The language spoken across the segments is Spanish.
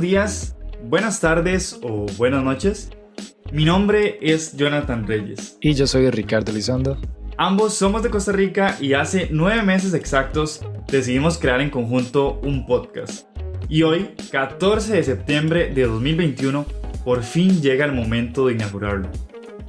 Buenos días, buenas tardes o buenas noches. Mi nombre es Jonathan Reyes. Y yo soy Ricardo Elizondo. Ambos somos de Costa Rica y hace 9 meses exactos decidimos crear en conjunto un podcast. Y hoy, 14 de septiembre de 2021, por fin llega el momento de inaugurarlo.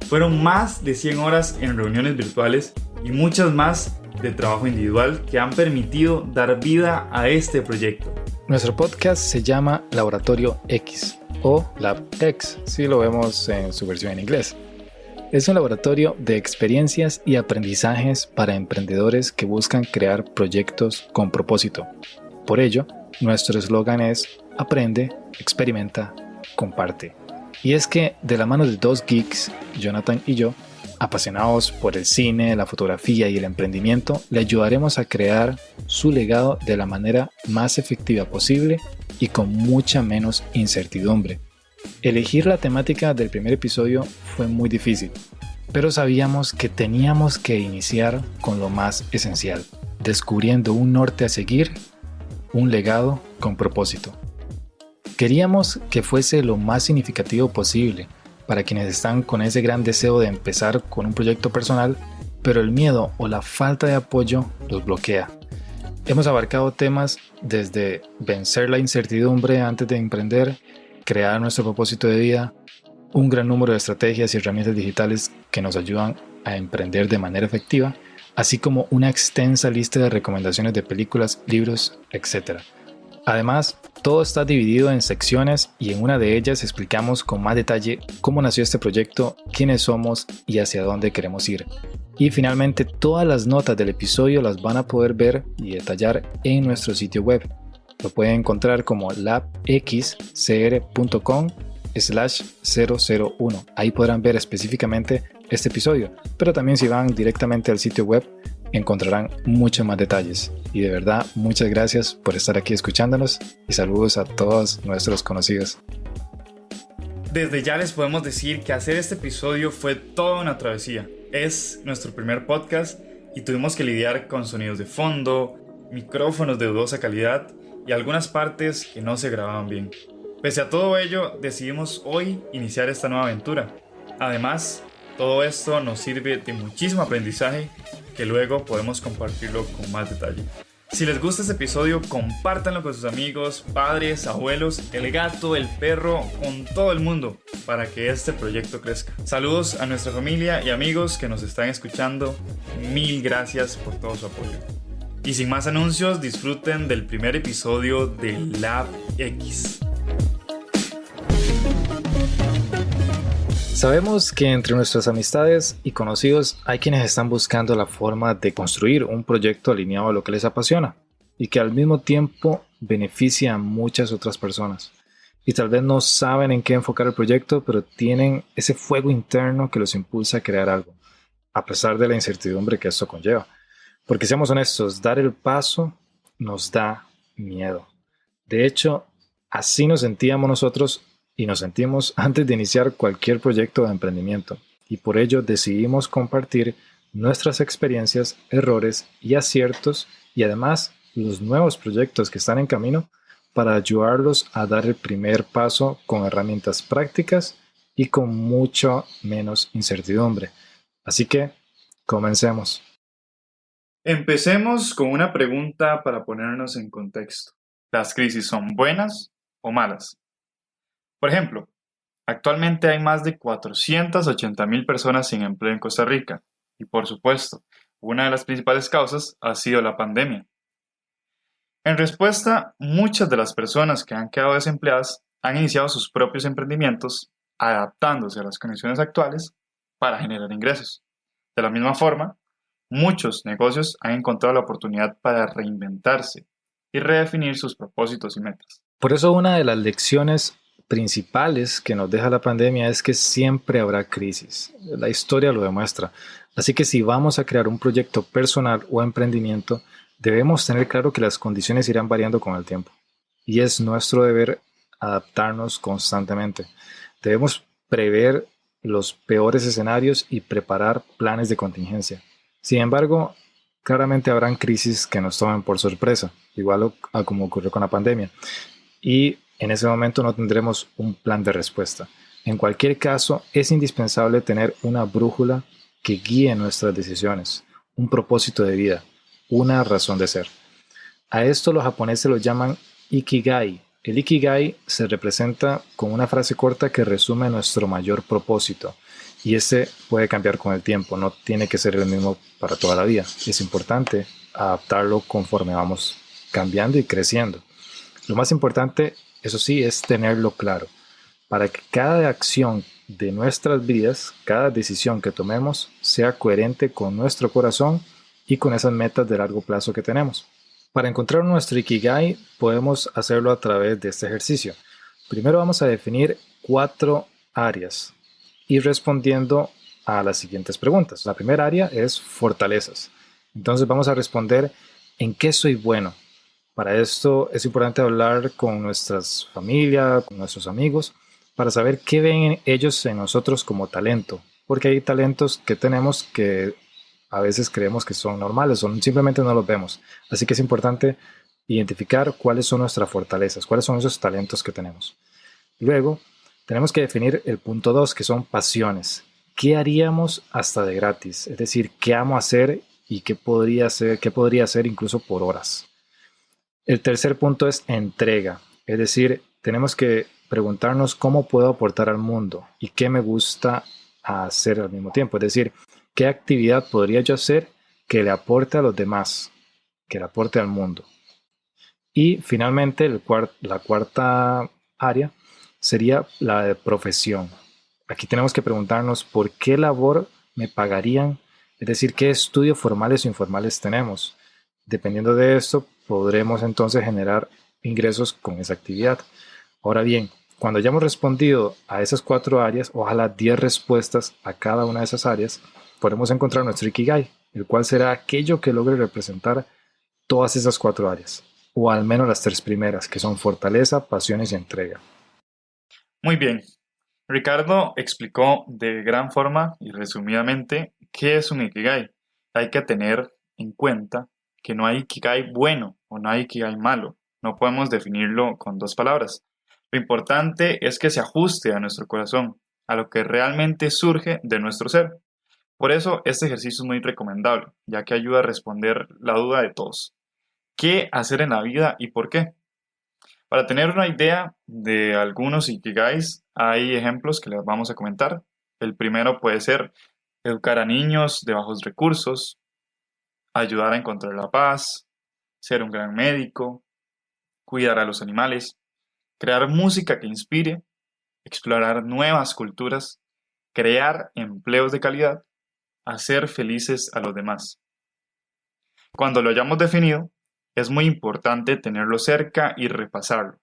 Fueron más de 100 horas en reuniones virtuales y muchas más de trabajo individual que han permitido dar vida a este proyecto. Nuestro podcast se llama Laboratorio X o LabX, si lo vemos en su versión en inglés. Es un laboratorio de experiencias y aprendizajes para emprendedores que buscan crear proyectos con propósito. Por ello, nuestro eslogan es Aprende, experimenta, comparte. Y es que de la mano de dos geeks, Jonathan y yo, apasionados por el cine, la fotografía y el emprendimiento, le ayudaremos a crear su legado de la manera más efectiva posible y con mucha menos incertidumbre. Elegir la temática del primer episodio fue muy difícil, pero sabíamos que teníamos que iniciar con lo más esencial, descubriendo un norte a seguir, un legado con propósito. Queríamos que fuese lo más significativo posible para quienes están con ese gran deseo de empezar con un proyecto personal, pero el miedo o la falta de apoyo los bloquea. Hemos abarcado temas desde vencer la incertidumbre antes de emprender, crear nuestro propósito de vida, un gran número de estrategias y herramientas digitales que nos ayudan a emprender de manera efectiva, así como una extensa lista de recomendaciones de películas, libros, etc. Además, todo está dividido en secciones y en una de ellas explicamos con más detalle cómo nació este proyecto, quiénes somos y hacia dónde queremos ir. Y finalmente, todas las notas del episodio las van a poder ver y detallar en nuestro sitio web. Lo pueden encontrar como labxcr.com/001. Ahí podrán ver específicamente este episodio, pero también si van directamente al sitio web encontrarán muchos más detalles. Y de verdad, muchas gracias por estar aquí escuchándonos y saludos a todos nuestros conocidos. Desde ya les podemos decir que hacer este episodio fue toda una travesía. Es nuestro primer podcast y tuvimos que lidiar con sonidos de fondo, micrófonos de dudosa calidad y algunas partes que no se grababan bien. Pese a todo ello, decidimos hoy iniciar esta nueva aventura. Además, todo esto nos sirve de muchísimo aprendizaje que luego podemos compartirlo con más detalle. Si les gusta este episodio, compártanlo con sus amigos, padres, abuelos, el gato, el perro, con todo el mundo para que este proyecto crezca. Saludos a nuestra familia y amigos que nos están escuchando. Mil gracias por todo su apoyo. Y sin más anuncios, disfruten del primer episodio de Lab X. Sabemos que entre nuestras amistades y conocidos hay quienes están buscando la forma de construir un proyecto alineado a lo que les apasiona y que al mismo tiempo beneficia a muchas otras personas. Y tal vez no saben en qué enfocar el proyecto, pero tienen ese fuego interno que los impulsa a crear algo, a pesar de la incertidumbre que esto conlleva. Porque seamos honestos, dar el paso nos da miedo. De hecho, así nos sentíamos nosotros y nos sentimos antes de iniciar cualquier proyecto de emprendimiento, y por ello decidimos compartir nuestras experiencias, errores y aciertos y además los nuevos proyectos que están en camino para ayudarlos a dar el primer paso con herramientas prácticas y con mucho menos incertidumbre. Así que, comencemos. Empecemos con una pregunta para ponernos en contexto. ¿Las crisis son buenas o malas? Por ejemplo, actualmente hay más de 480,000 personas sin empleo en Costa Rica y, por supuesto, una de las principales causas ha sido la pandemia. En respuesta, muchas de las personas que han quedado desempleadas han iniciado sus propios emprendimientos adaptándose a las condiciones actuales para generar ingresos. De la misma forma, muchos negocios han encontrado la oportunidad para reinventarse y redefinir sus propósitos y metas. Por eso una de las lecciones principales que nos deja la pandemia es que siempre habrá crisis. La historia lo demuestra. Así que si vamos a crear un proyecto personal o emprendimiento, debemos tener claro que las condiciones irán variando con el tiempo. Y es nuestro deber adaptarnos constantemente. Debemos prever los peores escenarios y preparar planes de contingencia. Sin embargo, claramente habrán crisis que nos tomen por sorpresa, igual a como ocurrió con la pandemia. Y en ese momento no tendremos un plan de respuesta. En cualquier caso, es indispensable tener una brújula que guíe nuestras decisiones, un propósito de vida, una razón de ser. A esto los japoneses lo llaman Ikigai. El Ikigai se representa con una frase corta que resume nuestro mayor propósito. Y ese puede cambiar con el tiempo, no tiene que ser el mismo para toda la vida. Es importante adaptarlo conforme vamos cambiando y creciendo. Lo más importante, eso sí, es tenerlo claro, para que cada acción de nuestras vidas, cada decisión que tomemos, sea coherente con nuestro corazón y con esas metas de largo plazo que tenemos. Para encontrar nuestro Ikigai, podemos hacerlo a través de este ejercicio. Primero vamos a definir 4 áreas y respondiendo a las siguientes preguntas. La primera área es fortalezas. Entonces vamos a responder ¿en qué soy bueno? Para esto es importante hablar con nuestras familias, con nuestros amigos, para saber qué ven ellos en nosotros como talento. Porque hay talentos que tenemos que a veces creemos que son normales o simplemente no los vemos. Así que es importante identificar cuáles son nuestras fortalezas, cuáles son esos talentos que tenemos. Luego, tenemos que definir el punto 2, que son pasiones. ¿Qué haríamos hasta de gratis? Es decir, ¿qué amo hacer y qué podría hacer incluso por horas? El tercer punto es entrega. Es decir, tenemos que preguntarnos cómo puedo aportar al mundo y qué me gusta hacer al mismo tiempo. Es decir, ¿qué actividad podría yo hacer que le aporte a los demás, que le aporte al mundo? Y finalmente, la cuarta área sería la de profesión. Aquí tenemos que preguntarnos por qué labor me pagarían, es decir, qué estudios formales o informales tenemos. Dependiendo de esto, podremos entonces generar ingresos con esa actividad. Ahora bien, cuando hayamos respondido a esas 4 áreas, ojalá 10 respuestas a cada una de esas áreas, podremos encontrar nuestro Ikigai, el cual será aquello que logre representar todas esas 4 áreas, o al menos las 3 primeras, que son fortaleza, pasiones y entrega. Muy bien. Ricardo explicó de gran forma y resumidamente qué es un Ikigai. Hay que tener en cuenta que no hay Ikigai bueno o no hay Ikigai malo. No podemos definirlo con 2 palabras. Lo importante es que se ajuste a nuestro corazón, a lo que realmente surge de nuestro ser. Por eso este ejercicio es muy recomendable, ya que ayuda a responder la duda de todos. ¿Qué hacer en la vida y por qué? Para tener una idea de algunos Ikigais, hay ejemplos que les vamos a comentar. El primero puede ser educar a niños de bajos recursos, ayudar a encontrar la paz, ser un gran médico, cuidar a los animales, crear música que inspire, explorar nuevas culturas, crear empleos de calidad, hacer felices a los demás. Cuando lo hayamos definido, es muy importante tenerlo cerca y repasarlo,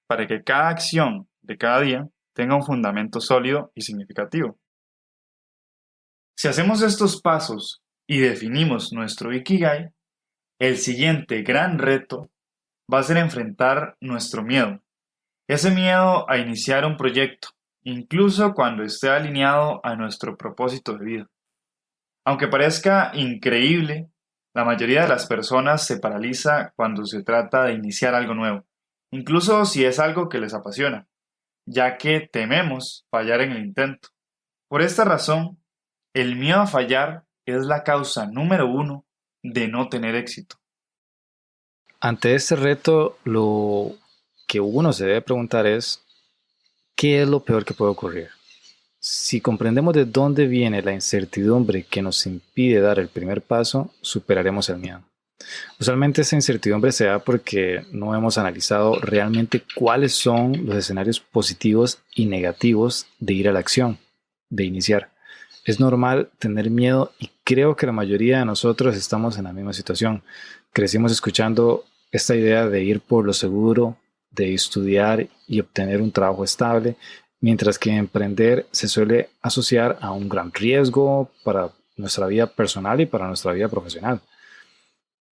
para que cada acción de cada día tenga un fundamento sólido y significativo. Si hacemos estos pasos y definimos nuestro Ikigai, el siguiente gran reto va a ser enfrentar nuestro miedo. Ese miedo a iniciar un proyecto, incluso cuando esté alineado a nuestro propósito de vida. Aunque parezca increíble, la mayoría de las personas se paraliza cuando se trata de iniciar algo nuevo, incluso si es algo que les apasiona, ya que tememos fallar en el intento. Por esta razón, el miedo a fallar es la causa número 1 de no tener éxito. Ante este reto, lo que uno se debe preguntar es, ¿qué es lo peor que puede ocurrir? Si comprendemos de dónde viene la incertidumbre que nos impide dar el primer paso, superaremos el miedo. Usualmente esa incertidumbre se da porque no hemos analizado realmente cuáles son los escenarios positivos y negativos de ir a la acción, de iniciar. Es normal tener miedo y creo que la mayoría de nosotros estamos en la misma situación. Crecimos escuchando esta idea de ir por lo seguro, de estudiar y obtener un trabajo estable, mientras que emprender se suele asociar a un gran riesgo para nuestra vida personal y para nuestra vida profesional.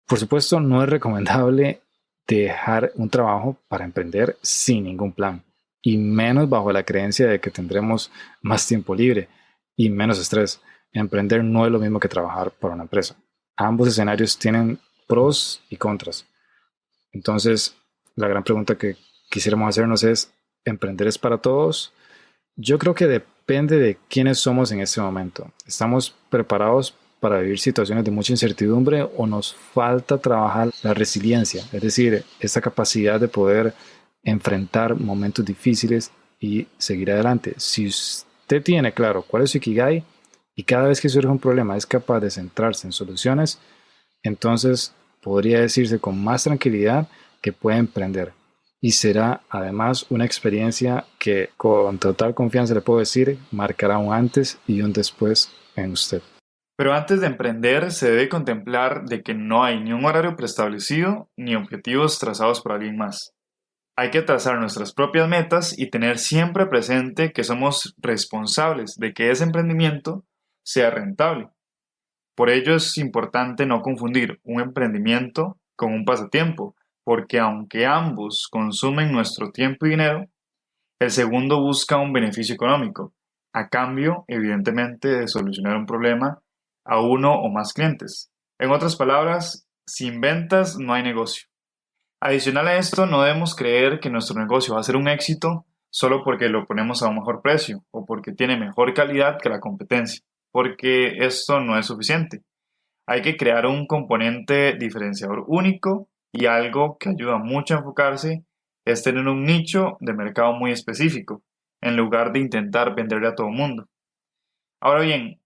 Por supuesto, no es recomendable dejar un trabajo para emprender sin ningún plan, y menos bajo la creencia de que tendremos más tiempo libre y menos estrés. Emprender no es lo mismo que trabajar para una empresa. Ambos escenarios tienen pros y contras. Entonces, la gran pregunta que quisiéramos hacernos es: ¿emprender es para todos? Yo creo que depende de quiénes somos en este momento. ¿Estamos preparados para vivir situaciones de mucha incertidumbre o nos falta trabajar la resiliencia? Es decir, esta capacidad de poder enfrentar momentos difíciles y seguir adelante. Si usted tiene claro cuál es su Ikigai y cada vez que surge un problema es capaz de centrarse en soluciones, entonces podría decirse con más tranquilidad que puede emprender. Y será además una experiencia que con total confianza le puedo decir marcará un antes y un después en usted. Pero antes de emprender se debe contemplar de que no hay ni un horario preestablecido ni objetivos trazados por alguien más. Hay que trazar nuestras propias metas y tener siempre presente que somos responsables de que ese emprendimiento sea rentable. Por ello es importante no confundir un emprendimiento con un pasatiempo, porque aunque ambos consumen nuestro tiempo y dinero, el segundo busca un beneficio económico, a cambio, evidentemente, de solucionar un problema a uno o más clientes. En otras palabras, sin ventas no hay negocio. Adicional a esto, no debemos creer que nuestro negocio va a ser un éxito solo porque lo ponemos a un mejor precio o porque tiene mejor calidad que la competencia, porque esto no es suficiente. Hay que crear un componente diferenciador único y algo que ayuda mucho a enfocarse es tener un nicho de mercado muy específico, en lugar de intentar venderle a todo el mundo. Ahora bien,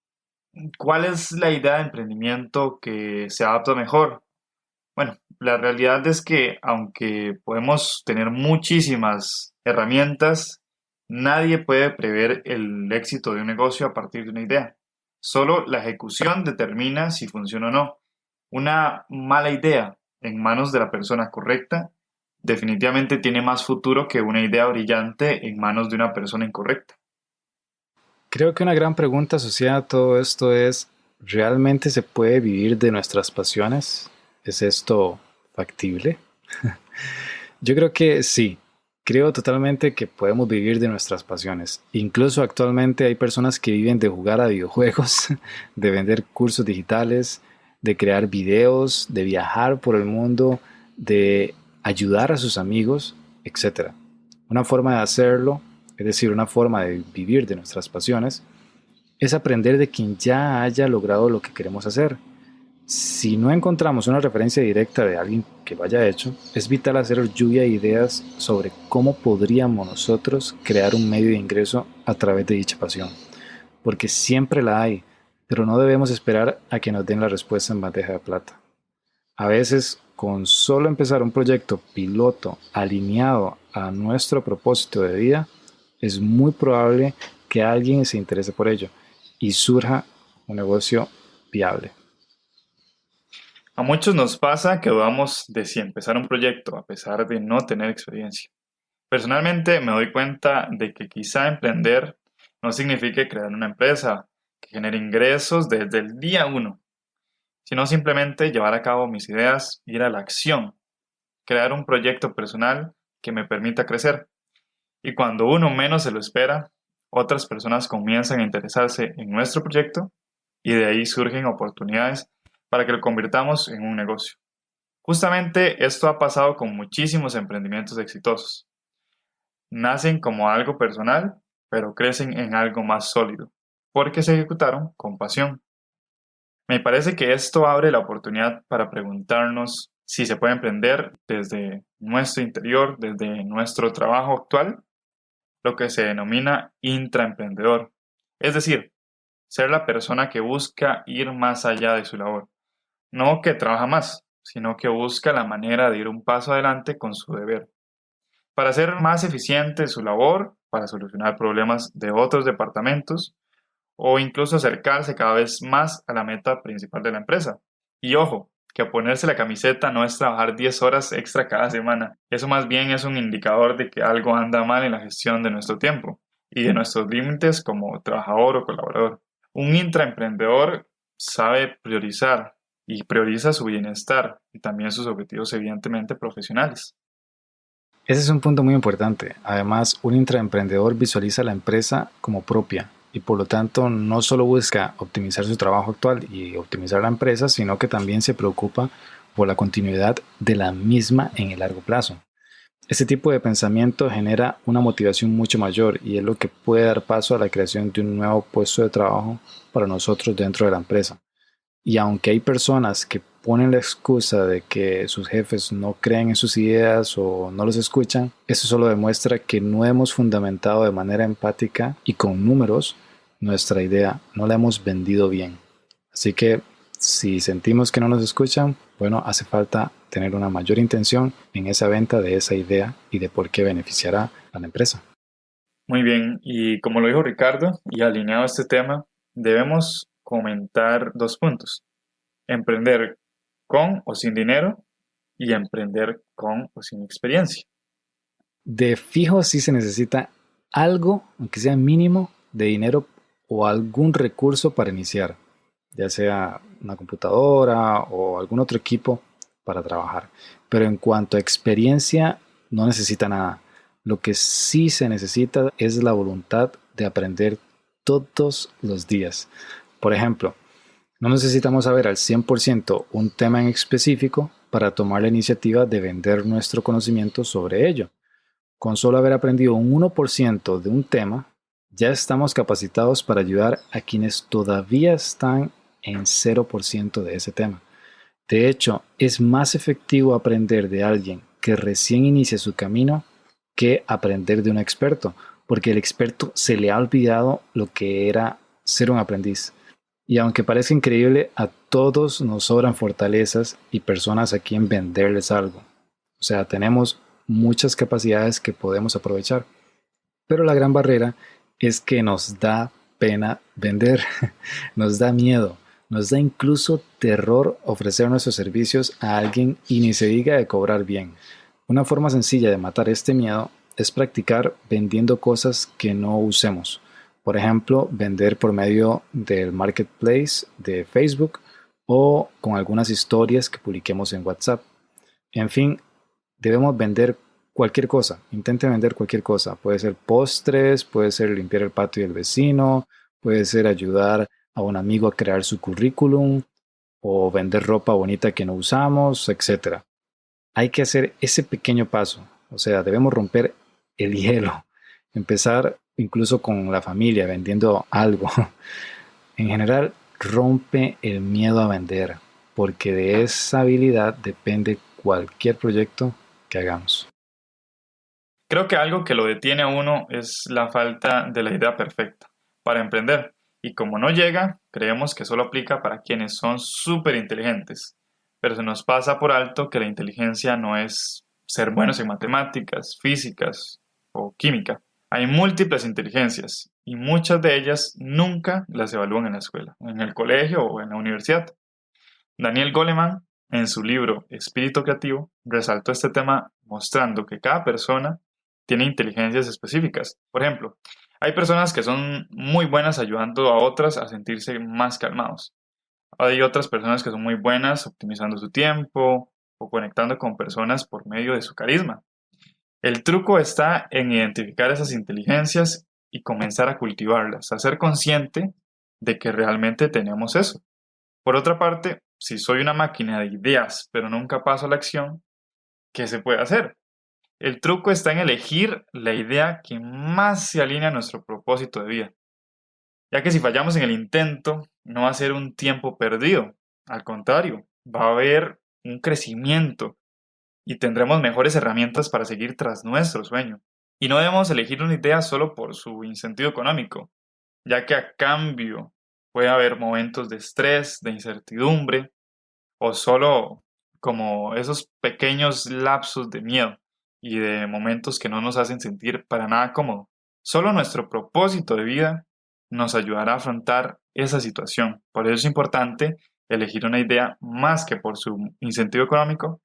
¿cuál es la idea de emprendimiento que se adapta mejor? Bueno, la realidad es que aunque podemos tener muchísimas herramientas, nadie puede prever el éxito de un negocio a partir de una idea. Solo la ejecución determina si funciona o no. Una mala idea en manos de la persona correcta definitivamente tiene más futuro que una idea brillante en manos de una persona incorrecta. Creo que una gran pregunta asociada a todo esto es: ¿realmente se puede vivir de nuestras pasiones? ¿Es esto factible? Yo creo que sí. Creo totalmente que podemos vivir de nuestras pasiones. Incluso actualmente hay personas que viven de jugar a videojuegos, de vender cursos digitales, de crear videos, de viajar por el mundo, de ayudar a sus amigos, etc. Una forma de hacerlo, es decir, una forma de vivir de nuestras pasiones, es aprender de quien ya haya logrado lo que queremos hacer. Si no encontramos una referencia directa de alguien que lo haya hecho, es vital hacer lluvia de ideas sobre cómo podríamos nosotros crear un medio de ingreso a través de dicha pasión. Porque siempre la hay, pero no debemos esperar a que nos den la respuesta en bandeja de plata. A veces, con solo empezar un proyecto piloto alineado a nuestro propósito de vida, es muy probable que alguien se interese por ello y surja un negocio viable. A muchos nos pasa que dudamos de si empezar un proyecto a pesar de no tener experiencia. Personalmente me doy cuenta de que quizá emprender no signifique crear una empresa que genere ingresos desde el día uno, sino simplemente llevar a cabo mis ideas, ir a la acción, crear un proyecto personal que me permita crecer. Y cuando uno menos se lo espera, otras personas comienzan a interesarse en nuestro proyecto y de ahí surgen oportunidades para que lo convirtamos en un negocio. Justamente esto ha pasado con muchísimos emprendimientos exitosos. Nacen como algo personal, pero crecen en algo más sólido, porque se ejecutaron con pasión. Me parece que esto abre la oportunidad para preguntarnos si se puede emprender desde nuestro interior, desde nuestro trabajo actual, lo que se denomina intraemprendedor. Es decir, ser la persona que busca ir más allá de su labor. No que trabaja más, sino que busca la manera de ir un paso adelante con su deber, para hacer más eficiente su labor, para solucionar problemas de otros departamentos o incluso acercarse cada vez más a la meta principal de la empresa. Y ojo, que ponerse la camiseta no es trabajar 10 horas extra cada semana. Eso más bien es un indicador de que algo anda mal en la gestión de nuestro tiempo y de nuestros límites como trabajador o colaborador. Un intraemprendedor sabe priorizar y prioriza su bienestar y también sus objetivos evidentemente profesionales. Ese es un punto muy importante. Además, un intraemprendedor visualiza la empresa como propia y por lo tanto no solo busca optimizar su trabajo actual y optimizar la empresa, sino que también se preocupa por la continuidad de la misma en el largo plazo. Este tipo de pensamiento genera una motivación mucho mayor y es lo que puede dar paso a la creación de un nuevo puesto de trabajo para nosotros dentro de la empresa. Y aunque hay personas que ponen la excusa de que sus jefes no creen en sus ideas o no los escuchan, eso solo demuestra que no hemos fundamentado de manera empática y con números nuestra idea, no la hemos vendido bien. Así que si sentimos que no nos escuchan, bueno, hace falta tener una mayor intención en esa venta de esa idea y de por qué beneficiará a la empresa. Muy bien, y como lo dijo Ricardo, y alineado a este tema, debemos comentar dos puntos: emprender con o sin dinero y emprender con o sin experiencia. De fijo sí se necesita algo, aunque sea mínimo, de dinero o algún recurso para iniciar, ya sea una computadora o algún otro equipo para trabajar. Pero en cuanto a experiencia, no necesita nada. Lo que sí se necesita es la voluntad de aprender todos los días. Por ejemplo, no necesitamos saber al 100% un tema en específico para tomar la iniciativa de vender nuestro conocimiento sobre ello. Con solo haber aprendido un 1% de un tema, ya estamos capacitados para ayudar a quienes todavía están en 0% de ese tema. De hecho, es más efectivo aprender de alguien que recién inicia su camino que aprender de un experto, porque el experto se le ha olvidado lo que era ser un aprendiz. Y aunque parezca increíble, a todos nos sobran fortalezas y personas a quien venderles algo. O sea, tenemos muchas capacidades que podemos aprovechar. Pero la gran barrera es que nos da pena vender, nos da miedo, nos da incluso terror ofrecer nuestros servicios a alguien y ni se diga de cobrar bien. Una forma sencilla de matar este miedo es practicar vendiendo cosas que no usemos. Por ejemplo, vender por medio del marketplace de Facebook o con algunas historias que publiquemos en WhatsApp. En fin, debemos vender cualquier cosa. Intente vender cualquier cosa. Puede ser postres, puede ser limpiar el patio del vecino, puede ser ayudar a un amigo a crear su currículum o vender ropa bonita que no usamos, etc. Hay que hacer ese pequeño paso. O sea, debemos romper el hielo. Empezar incluso con la familia vendiendo algo. En general, rompe el miedo a vender, porque de esa habilidad depende cualquier proyecto que hagamos. Creo que algo que lo detiene a uno es la falta de la idea perfecta para emprender. Y como no llega, creemos que solo aplica para quienes son súper inteligentes. Pero se nos pasa por alto que la inteligencia no es ser buenos en matemáticas, físicas o química. Hay múltiples inteligencias y muchas de ellas nunca las evalúan en la escuela, en el colegio o en la universidad. Daniel Goleman, en su libro Espíritu Creativo, resaltó este tema mostrando que cada persona tiene inteligencias específicas. Por ejemplo, hay personas que son muy buenas ayudando a otras a sentirse más calmados. Hay otras personas que son muy buenas optimizando su tiempo o conectando con personas por medio de su carisma. El truco está en identificar esas inteligencias y comenzar a cultivarlas, a ser consciente de que realmente tenemos eso. Por otra parte, si soy una máquina de ideas pero nunca paso a la acción, ¿qué se puede hacer? El truco está en elegir la idea que más se alinea a nuestro propósito de vida, ya que si fallamos en el intento, no va a ser un tiempo perdido, al contrario, va a haber un crecimiento y tendremos mejores herramientas para seguir tras nuestro sueño. Y no debemos elegir una idea solo por su incentivo económico, ya que a cambio puede haber momentos de estrés, de incertidumbre o solo como esos pequeños lapsos de miedo y de momentos que no nos hacen sentir para nada cómodo. Solo nuestro propósito de vida nos ayudará a afrontar esa situación. Por eso es importante elegir una idea más que por su incentivo económico,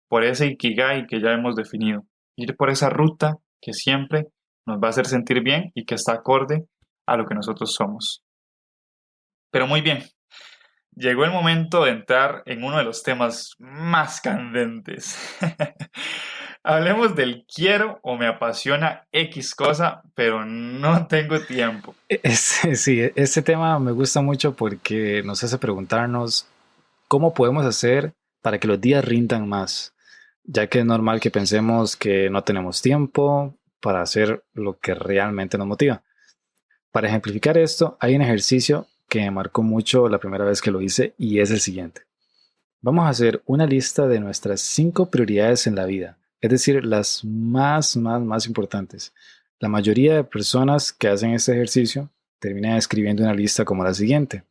por ese ikigai que ya hemos definido. Ir por esa ruta que siempre nos va a hacer sentir bien y que está acorde a lo que nosotros somos. Pero muy bien, llegó el momento de entrar en uno de los temas más candentes. Hablemos del quiero o me apasiona X cosa, pero no tengo tiempo. Sí, este tema me gusta mucho porque nos hace preguntarnos cómo podemos hacer para que los días rindan más. ya que es normal que pensemos que no tenemos tiempo para hacer lo que realmente nos motiva. Para ejemplificar esto, hay un ejercicio que me marcó mucho la primera vez que lo hice y es el siguiente. Vamos a hacer una lista de nuestras 5 prioridades en la vida, es decir, las más importantes. La mayoría de personas que hacen este ejercicio terminan escribiendo una lista como la siguiente.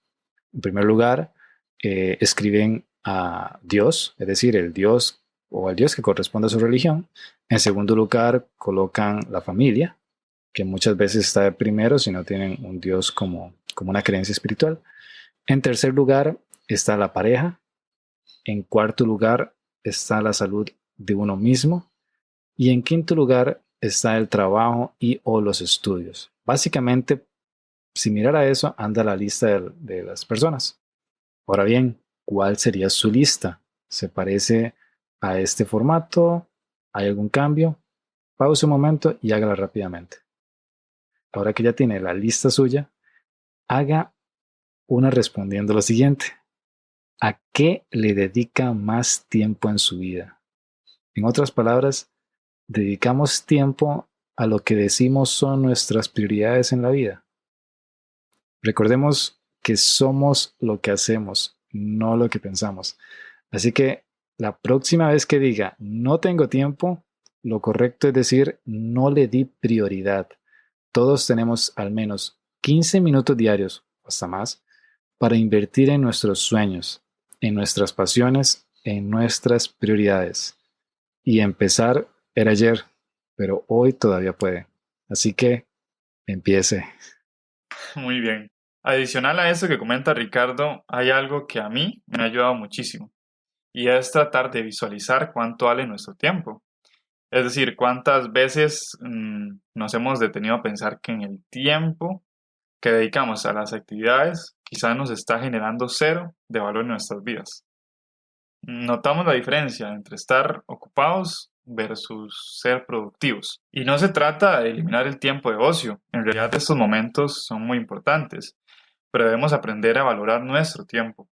En primer lugar, escriben a Dios, es decir, el Dios o al Dios que corresponde a su religión. En segundo lugar, colocan la familia, que muchas veces está de primero si no tienen un Dios como una creencia espiritual. En tercer lugar está la pareja. En cuarto lugar está la salud de uno mismo. Y en quinto lugar está el trabajo y o los estudios. Básicamente, si mirara eso, anda la lista de las personas. Ahora bien, ¿cuál sería su lista? ¿Se parece a este formato? ¿Hay algún cambio? Pause un momento y hágala rápidamente. Ahora que ya tiene la lista suya, haga una respondiendo lo siguiente. ¿A qué le dedica más tiempo en su vida? En otras palabras, ¿dedicamos tiempo a lo que decimos son nuestras prioridades en la vida? Recordemos que somos lo que hacemos, no lo que pensamos. Así que la próxima vez que diga no tengo tiempo, lo correcto es decir no le di prioridad. Todos tenemos al menos 15 minutos diarios, o hasta más, para invertir en nuestros sueños, en nuestras pasiones, en nuestras prioridades. Y empezar era ayer, pero hoy todavía puede. Así que empiece. Muy bien. Adicional a eso que comenta Ricardo, hay algo que a mí me ha ayudado muchísimo y es tratar de visualizar cuánto vale nuestro tiempo. Es decir, cuántas veces nos hemos detenido a pensar que en el tiempo que dedicamos a las actividades quizás nos está generando cero de valor en nuestras vidas. Notamos la diferencia entre estar ocupados versus ser productivos. Y no se trata de eliminar el tiempo de ocio. En realidad estos momentos son muy importantes, pero debemos aprender a valorar nuestro tiempo.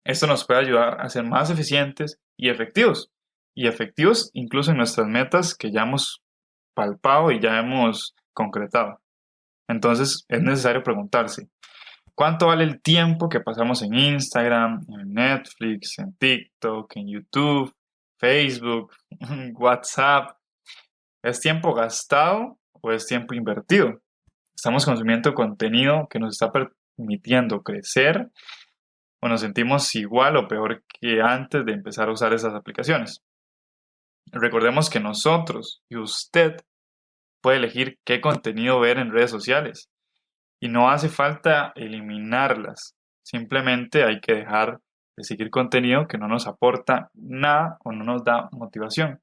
Esto nos puede ayudar a ser más eficientes y efectivos. Y efectivos incluso en nuestras metas que ya hemos palpado y ya hemos concretado. Entonces es necesario preguntarse, ¿cuánto vale el tiempo que pasamos en Instagram, en Netflix, en TikTok, en YouTube, Facebook, WhatsApp? ¿Es tiempo gastado o es tiempo invertido? ¿Estamos consumiendo contenido que nos está permitiendo crecer o nos sentimos igual o peor que antes de empezar a usar esas aplicaciones? Recordemos que nosotros y usted puede elegir qué contenido ver en redes sociales y no hace falta eliminarlas. Simplemente hay que dejar de seguir contenido que no nos aporta nada o no nos da motivación.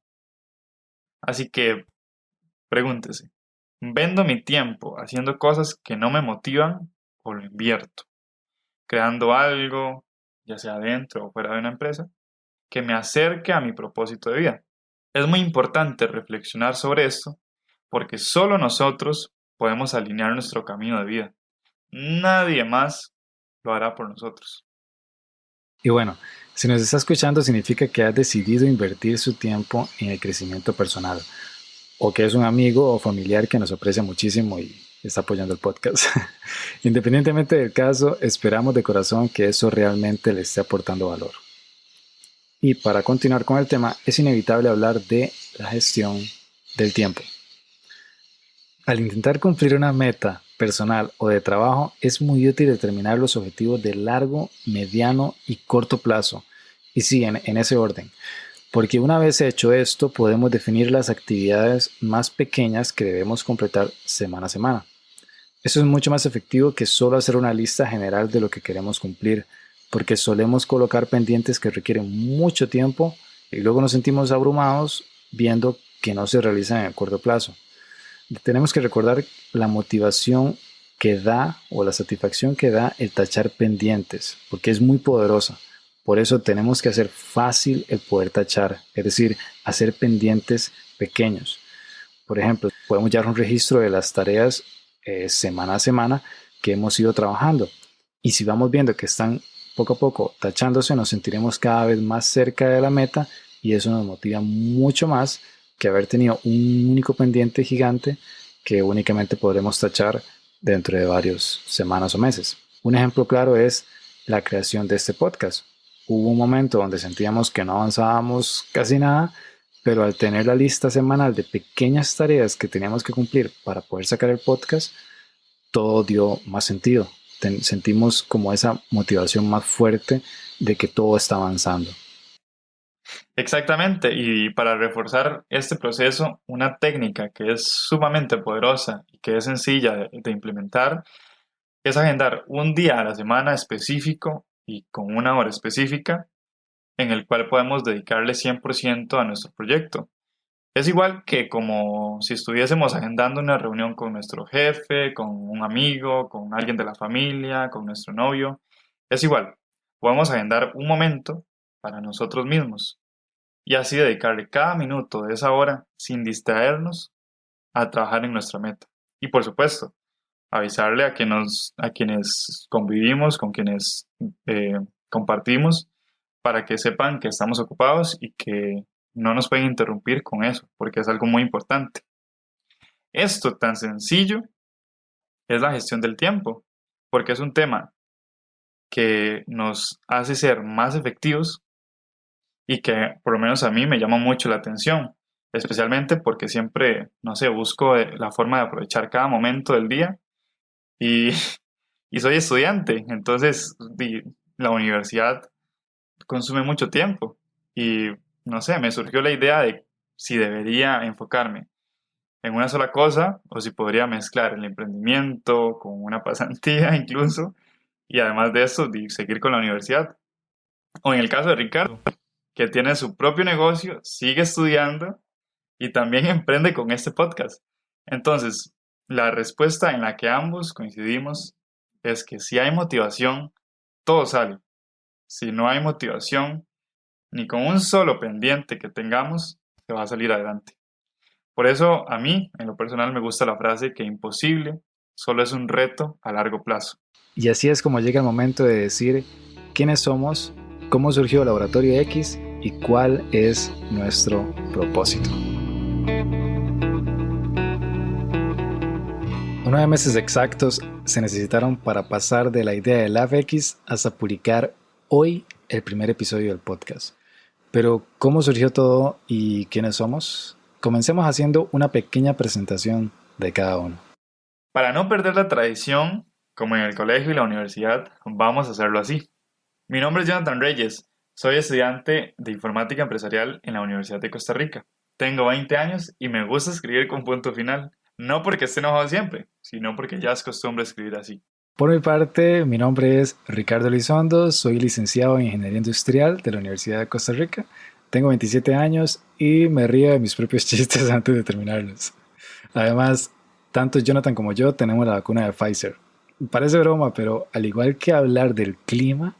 Así que pregúntese, ¿vendo mi tiempo haciendo cosas que no me motivan o lo invierto? Creando algo, ya sea dentro o fuera de una empresa, que me acerque a mi propósito de vida. Es muy importante reflexionar sobre esto porque solo nosotros podemos alinear nuestro camino de vida. Nadie más lo hará por nosotros. Y bueno, si nos está escuchando significa que has decidido invertir su tiempo en el crecimiento personal o que es un amigo o familiar que nos aprecia muchísimo y está apoyando el podcast. Independientemente del caso, esperamos de corazón que eso realmente le esté aportando valor. Y para continuar con el tema, es inevitable hablar de la gestión del tiempo. Al intentar cumplir una meta personal o de trabajo, es muy útil determinar los objetivos de largo, mediano y corto plazo. Y sí, en ese orden. Porque una vez hecho esto, podemos definir las actividades más pequeñas que debemos completar semana a semana. Eso es mucho más efectivo que solo hacer una lista general de lo que queremos cumplir, porque solemos colocar pendientes que requieren mucho tiempo y luego nos sentimos abrumados viendo que no se realizan en el corto plazo. Tenemos que recordar la motivación que da o la satisfacción que da el tachar pendientes, porque es muy poderosa. Por eso tenemos que hacer fácil el poder tachar, es decir, hacer pendientes pequeños. Por ejemplo, podemos llevar un registro de las tareas semana a semana que hemos ido trabajando. Y si vamos viendo que están poco a poco tachándose, nos sentiremos cada vez más cerca de la meta y eso nos motiva mucho más que haber tenido un único pendiente gigante que únicamente podremos tachar dentro de varias semanas o meses. Un ejemplo claro es la creación de este podcast. Hubo un momento donde sentíamos que no avanzábamos casi nada, pero al tener la lista semanal de pequeñas tareas que teníamos que cumplir para poder sacar el podcast, todo dio más sentido. Sentimos como esa motivación más fuerte de que todo está avanzando. Exactamente, y para reforzar este proceso, una técnica que es sumamente poderosa y que es sencilla de implementar es agendar un día a la semana específico y con una hora específica en el cual podemos dedicarle 100% a nuestro proyecto. Es igual que como si estuviésemos agendando una reunión con nuestro jefe, con un amigo, con alguien de la familia, con nuestro novio. Es igual, podemos agendar un momento para nosotros mismos y así dedicarle cada minuto de esa hora sin distraernos a trabajar en nuestra meta. Y por supuesto, avisarle a quienes convivimos, con quienes compartimos, para que sepan que estamos ocupados y que no nos pueden interrumpir con eso, porque es algo muy importante. Esto tan sencillo es la gestión del tiempo, porque es un tema que nos hace ser más efectivos y que por lo menos a mí me llama mucho la atención, especialmente porque siempre, no sé, busco la forma de aprovechar cada momento del día y, y soy estudiante, entonces la universidad consume mucho tiempo y no sé, me surgió la idea de si debería enfocarme en una sola cosa o si podría mezclar el emprendimiento con una pasantía incluso y además de eso seguir con la universidad. O en el caso de Ricardo, que tiene su propio negocio, sigue estudiando y también emprende con este podcast. Entonces, la respuesta en la que ambos coincidimos es que si hay motivación, todo sale. Si no hay motivación, ni con un solo pendiente que tengamos, se va a salir adelante. Por eso, a mí, en lo personal, me gusta la frase que imposible solo es un reto a largo plazo. Y así es como llega el momento de decir quiénes somos, cómo surgió Laboratorio X y cuál es nuestro propósito. 9 meses exactos se necesitaron para pasar de la idea de LabX hasta publicar hoy el primer episodio del podcast. Pero, ¿cómo surgió todo y quiénes somos? Comencemos haciendo una pequeña presentación de cada uno. Para no perder la tradición, como en el colegio y la universidad, vamos a hacerlo así. Mi nombre es Jonathan Reyes, soy estudiante de informática empresarial en la Universidad de Costa Rica. Tengo 20 años y me gusta escribir con punto final. No porque esté enojado siempre, sino porque ya es costumbre escribir así. Por mi parte, mi nombre es Ricardo Elizondo, soy licenciado en Ingeniería Industrial de la Universidad de Costa Rica. Tengo 27 años y me río de mis propios chistes antes de terminarlos. Además, tanto Jonathan como yo tenemos la vacuna de Pfizer. Parece broma, pero al igual que hablar del clima,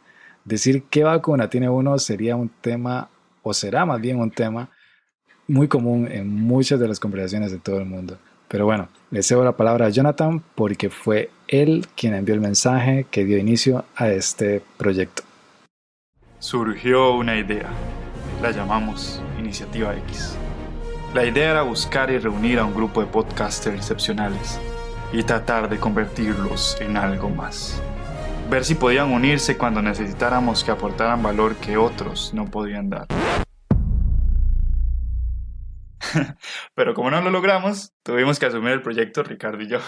decir qué vacuna tiene uno sería un tema, o será más bien un tema, muy común en muchas de las conversaciones de todo el mundo. Pero bueno, le cedo la palabra a Jonathan porque fue él quien envió el mensaje que dio inicio a este proyecto. Surgió una idea. La llamamos Iniciativa X. La idea era buscar y reunir a un grupo de podcasters excepcionales y tratar de convertirlos en algo más. Ver si podían unirse cuando necesitáramos que aportaran valor que otros no podían dar. Pero como no lo logramos, tuvimos que asumir el proyecto Ricardo y yo.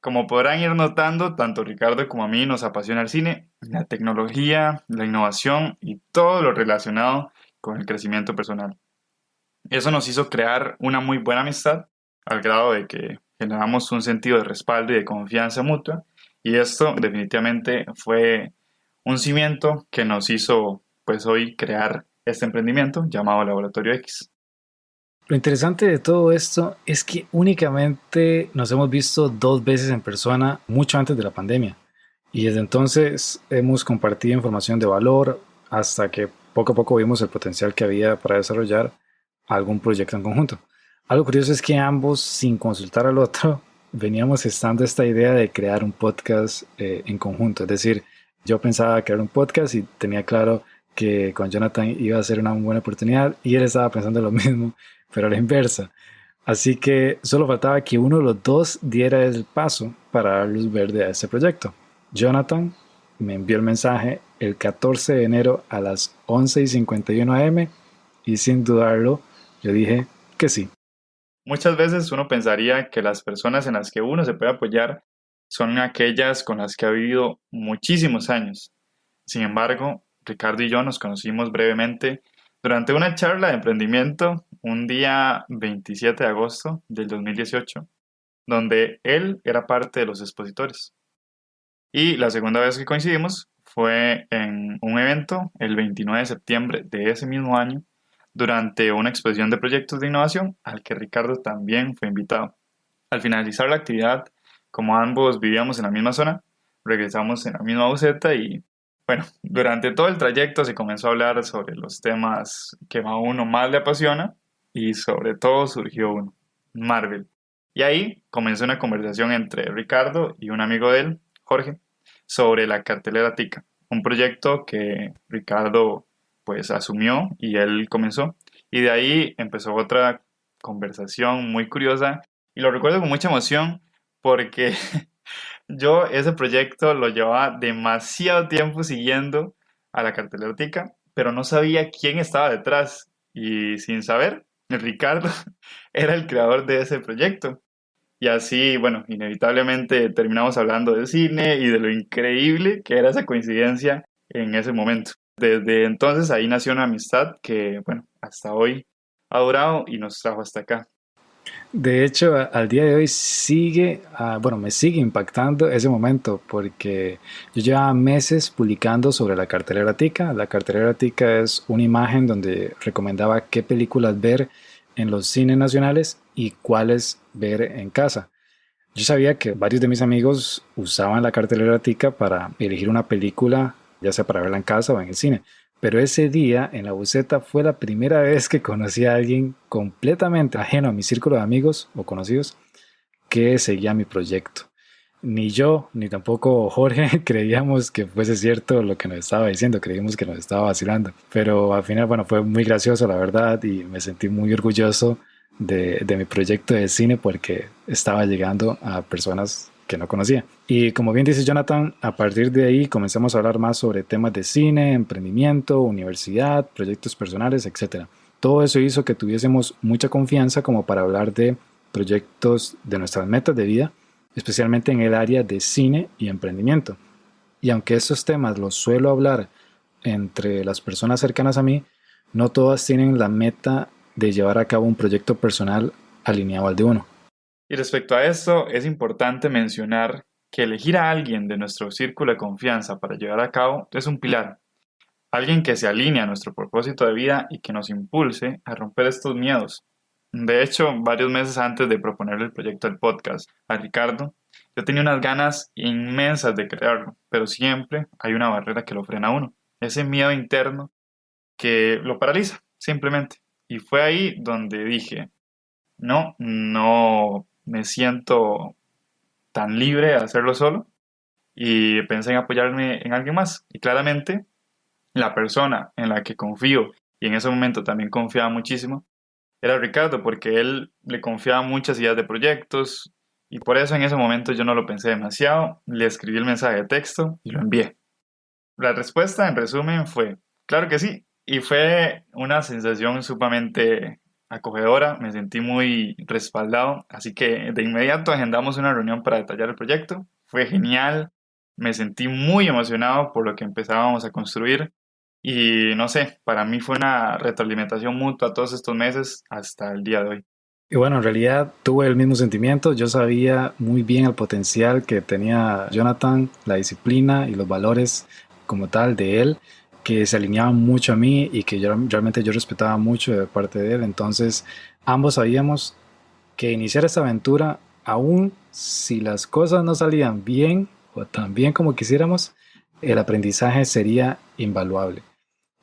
Como podrán ir notando, tanto Ricardo como a mí nos apasiona el cine, la tecnología, la innovación y todo lo relacionado con el crecimiento personal. Eso nos hizo crear una muy buena amistad, al grado de que generamos un sentido de respaldo y de confianza mutua, y esto definitivamente fue un cimiento que nos hizo pues hoy crear este emprendimiento llamado Laboratorio X. Lo interesante de todo esto es que únicamente nos hemos visto 2 veces en persona mucho antes de la pandemia y desde entonces hemos compartido información de valor hasta que poco a poco vimos el potencial que había para desarrollar algún proyecto en conjunto. Algo curioso es que ambos, sin consultar al otro, veníamos gestando esta idea de crear un podcast en conjunto. Es decir, yo pensaba crear un podcast y tenía claro que con Jonathan iba a ser una buena oportunidad y él estaba pensando lo mismo, pero a la inversa. Así que solo faltaba que uno de los dos diera el paso para dar luz verde a este proyecto. Jonathan me envió el mensaje el 14 de enero a las 11:51 am y sin dudarlo yo dije que sí. Muchas veces uno pensaría que las personas en las que uno se puede apoyar son aquellas con las que ha vivido muchísimos años. Sin embargo, Ricardo y yo nos conocimos brevemente durante una charla de emprendimiento un día 27 de agosto del 2018, donde él era parte de los expositores. Y la segunda vez que coincidimos fue en un evento el 29 de septiembre de ese mismo año, durante una exposición de proyectos de innovación al que Ricardo también fue invitado. Al finalizar la actividad, como ambos vivíamos en la misma zona, regresamos en la misma buseta y, bueno, durante todo el trayecto se comenzó a hablar sobre los temas que a uno más le apasiona y sobre todo surgió uno, Marvel. Y ahí comenzó una conversación entre Ricardo y un amigo de él, Jorge, sobre la cartelera Tica, un proyecto que Ricardo pues asumió y él comenzó. Y de ahí empezó otra conversación muy curiosa y lo recuerdo con mucha emoción porque yo ese proyecto lo llevaba demasiado tiempo siguiendo a la cartelera Tica, pero no sabía quién estaba detrás y sin saber, el Ricardo era el creador de ese proyecto. Y así, bueno, inevitablemente terminamos hablando de cine y de lo increíble que era esa coincidencia en ese momento. Desde entonces ahí nació una amistad que, bueno, hasta hoy ha durado y nos trajo hasta acá. De hecho, al día de hoy me sigue impactando ese momento porque yo llevaba meses publicando sobre la cartelera Tica. La cartelera Tica es una imagen donde recomendaba qué películas ver en los cines nacionales y cuáles ver en casa. Yo sabía que varios de mis amigos usaban la cartelera Tica para elegir una película, ya sea para verla en casa o en el cine. Pero ese día en la buseta fue la primera vez que conocí a alguien completamente ajeno a mi círculo de amigos o conocidos que seguía mi proyecto. Ni yo, ni tampoco Jorge creíamos que fuese cierto lo que nos estaba diciendo, creímos que nos estaba vacilando. Pero al final, bueno, fue muy gracioso la verdad y me sentí muy orgulloso de mi proyecto de cine porque estaba llegando a personas que no conocía. Y como bien dice Jonathan, a partir de ahí comenzamos a hablar más sobre temas de cine, emprendimiento, universidad, proyectos personales, etc. Todo eso hizo que tuviésemos mucha confianza como para hablar de proyectos de nuestras metas de vida, especialmente en el área de cine y emprendimiento. Y aunque estos temas los suelo hablar entre las personas cercanas a mí, no todas tienen la meta de llevar a cabo un proyecto personal alineado al de uno. Y respecto a esto, es importante mencionar que elegir a alguien de nuestro círculo de confianza para llevar a cabo es un pilar. Alguien que se alinee a nuestro propósito de vida y que nos impulse a romper estos miedos. De hecho, varios meses antes de proponerle el proyecto del podcast a Ricardo, yo tenía unas ganas inmensas de crearlo, pero siempre hay una barrera que lo frena a uno. Ese miedo interno que lo paraliza, simplemente. Y fue ahí donde dije, no me siento tan libre de hacerlo solo y pensé en apoyarme en alguien más. Y claramente la persona en la que confío y en ese momento también confiaba muchísimo era Ricardo, porque él le confiaba muchas ideas de proyectos y por eso en ese momento yo no lo pensé demasiado, le escribí el mensaje de texto y lo envié. La respuesta en resumen fue, claro que sí, y fue una sensación sumamente acogedora, me sentí muy respaldado, así que de inmediato agendamos una reunión para detallar el proyecto, fue genial, me sentí muy emocionado por lo que empezábamos a construir y no sé, para mí fue una retroalimentación mutua todos estos meses hasta el día de hoy. Y bueno, en realidad tuve el mismo sentimiento. Yo sabía muy bien el potencial que tenía Jonathan, la disciplina y los valores como tal de él, que se alineaban mucho a mí y que realmente yo respetaba mucho de parte de él. Entonces, ambos sabíamos que iniciar esta aventura, aun si las cosas no salían bien o tan bien como quisiéramos, el aprendizaje sería invaluable.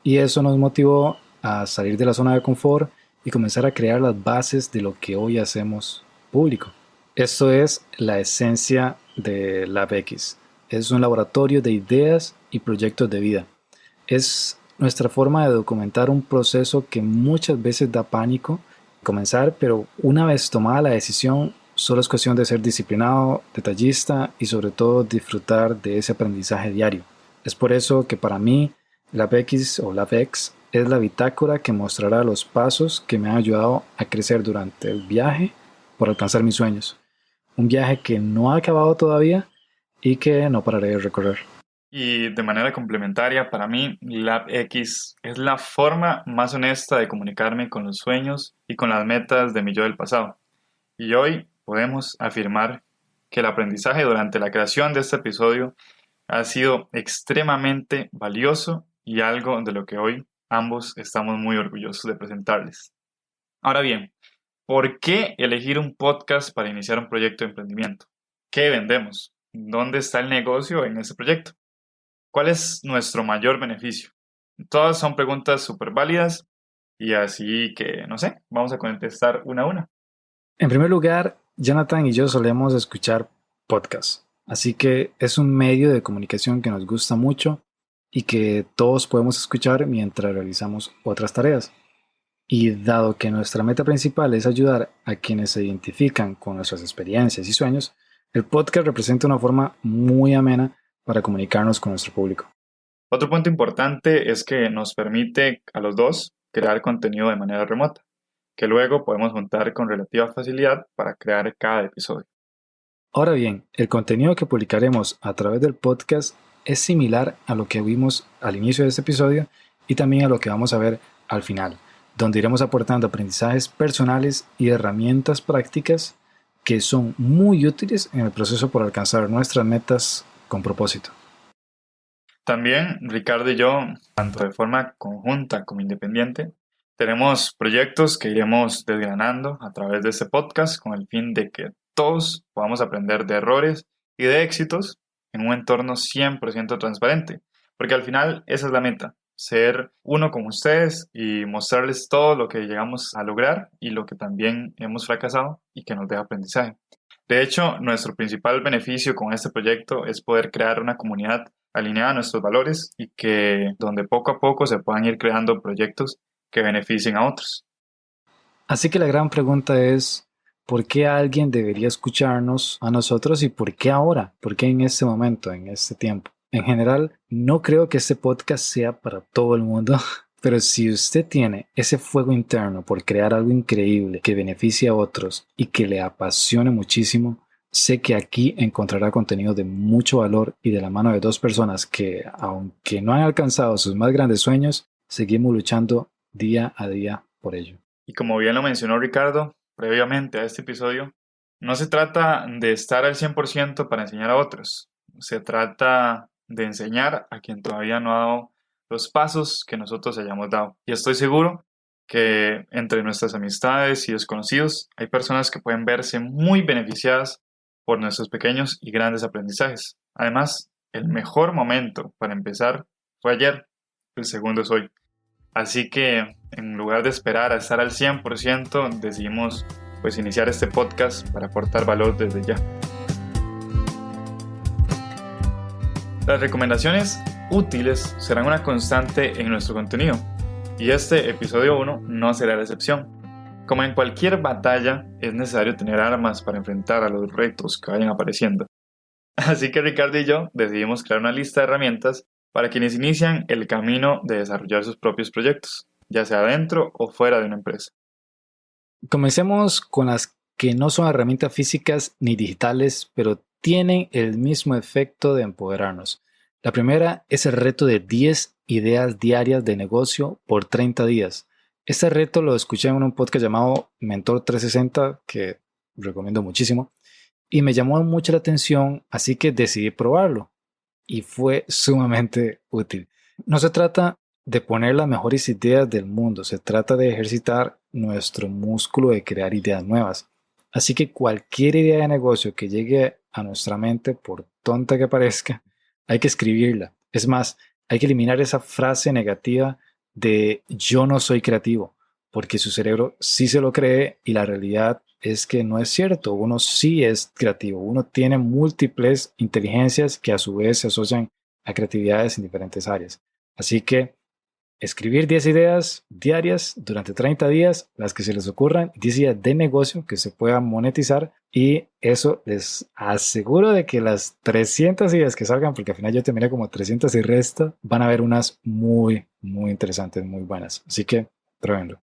Y eso nos motivó a salir de la zona de confort y comenzar a crear las bases de lo que hoy hacemos público. Esto es la esencia de LabX. Es un laboratorio de ideas y proyectos de vida. Es nuestra forma de documentar un proceso que muchas veces da pánico comenzar, pero una vez tomada la decisión, solo es cuestión de ser disciplinado, detallista y sobre todo disfrutar de ese aprendizaje diario. Es por eso que para mí LabX o LabX es la bitácora que mostrará los pasos que me han ayudado a crecer durante el viaje por alcanzar mis sueños. Un viaje que no ha acabado todavía y que no pararé de recorrer. Y de manera complementaria, para mí, LabX es la forma más honesta de comunicarme con los sueños y con las metas de mi yo del pasado. Y hoy podemos afirmar que el aprendizaje durante la creación de este episodio ha sido extremadamente valioso y algo de lo que hoy ambos estamos muy orgullosos de presentarles. Ahora bien, ¿por qué elegir un podcast para iniciar un proyecto de emprendimiento? ¿Qué vendemos? ¿Dónde está el negocio en ese proyecto? ¿Cuál es nuestro mayor beneficio? Todas son preguntas súper válidas y así que, no sé, vamos a contestar una a una. En primer lugar, Jonathan y yo solemos escuchar podcasts, así que es un medio de comunicación que nos gusta mucho y que todos podemos escuchar mientras realizamos otras tareas. Y dado que nuestra meta principal es ayudar a quienes se identifican con nuestras experiencias y sueños, el podcast representa una forma muy amena para comunicarnos con nuestro público. Otro punto importante es que nos permite a los dos crear contenido de manera remota, que luego podemos juntar con relativa facilidad para crear cada episodio. Ahora bien, el contenido que publicaremos a través del podcast es similar a lo que vimos al inicio de este episodio y también a lo que vamos a ver al final, donde iremos aportando aprendizajes personales y herramientas prácticas que son muy útiles en el proceso por alcanzar nuestras metas con propósito. También Ricardo y yo, tanto de forma conjunta como independiente, tenemos proyectos que iremos desgranando a través de este podcast con el fin de que todos podamos aprender de errores y de éxitos en un entorno 100% transparente, porque al final esa es la meta, ser uno con ustedes y mostrarles todo lo que llegamos a lograr y lo que también hemos fracasado y que nos deja aprendizaje. De hecho, nuestro principal beneficio con este proyecto es poder crear una comunidad alineada a nuestros valores y que donde poco a poco se puedan ir creando proyectos que beneficien a otros. Así que la gran pregunta es, ¿por qué alguien debería escucharnos a nosotros y por qué ahora? ¿Por qué en este momento, en este tiempo? En general, no creo que este podcast sea para todo el mundo, pero si usted tiene ese fuego interno por crear algo increíble que beneficie a otros y que le apasione muchísimo, sé que aquí encontrará contenido de mucho valor y de la mano de dos personas que, aunque no han alcanzado sus más grandes sueños, seguimos luchando día a día por ello. Y como bien lo mencionó Ricardo previamente a este episodio, no se trata de estar al 100% para enseñar a otros, se trata de enseñar a quien todavía no ha dado los pasos que nosotros hayamos dado. Y estoy seguro que entre nuestras amistades y desconocidos hay personas que pueden verse muy beneficiadas por nuestros pequeños y grandes aprendizajes. Además, el mejor momento para empezar fue ayer, el segundo es hoy. Así que en lugar de esperar a estar al 100%, decidimos iniciar este podcast para aportar valor desde ya. Las recomendaciones útiles serán una constante en nuestro contenido y este episodio 1 no será la excepción. Como en cualquier batalla, es necesario tener armas para enfrentar a los retos que vayan apareciendo. Así que Ricardo y yo decidimos crear una lista de herramientas para quienes inician el camino de desarrollar sus propios proyectos, ya sea dentro o fuera de una empresa. Comencemos con las que no son herramientas físicas ni digitales, pero tienen el mismo efecto de empoderarnos. La primera es el reto de 10 ideas diarias de negocio por 30 días. Este reto lo escuché en un podcast llamado Mentor 360, que recomiendo muchísimo, y me llamó mucho la atención, así que decidí probarlo. Y fue sumamente útil. No se trata de poner las mejores ideas del mundo, se trata de ejercitar nuestro músculo de crear ideas nuevas. Así que cualquier idea de negocio que llegue a nuestra mente, por tonta que parezca, hay que escribirla. Es más, hay que eliminar esa frase negativa de yo no soy creativo, porque su cerebro sí se lo cree y la realidad es que no es cierto. Uno sí es creativo, uno tiene múltiples inteligencias que a su vez se asocian a creatividades en diferentes áreas. Así que escribir 10 ideas diarias durante 30 días, las que se les ocurran, 10 ideas de negocio que se puedan monetizar, y eso les aseguro de que las 300 ideas que salgan, porque al final yo terminé como 300 y resto, van a haber unas muy, muy interesantes, muy buenas. Así que pruébenlo.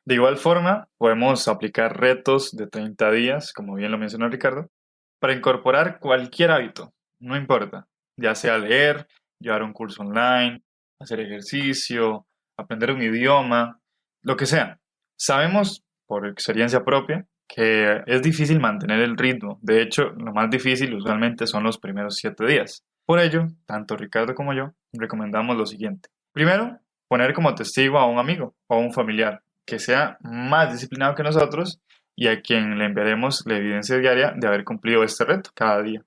De igual forma, podemos aplicar retos de 30 días, como bien lo mencionó Ricardo, para incorporar cualquier hábito, no importa, ya sea leer, llevar un curso online, hacer ejercicio, aprender un idioma, lo que sea. Sabemos por experiencia propia que es difícil mantener el ritmo. De hecho, lo más difícil usualmente son los primeros 7 días. Por ello, tanto Ricardo como yo recomendamos lo siguiente. Primero, poner como testigo a un amigo o a un familiar que sea más disciplinado que nosotros y a quien le enviaremos la evidencia diaria de haber cumplido este reto cada día.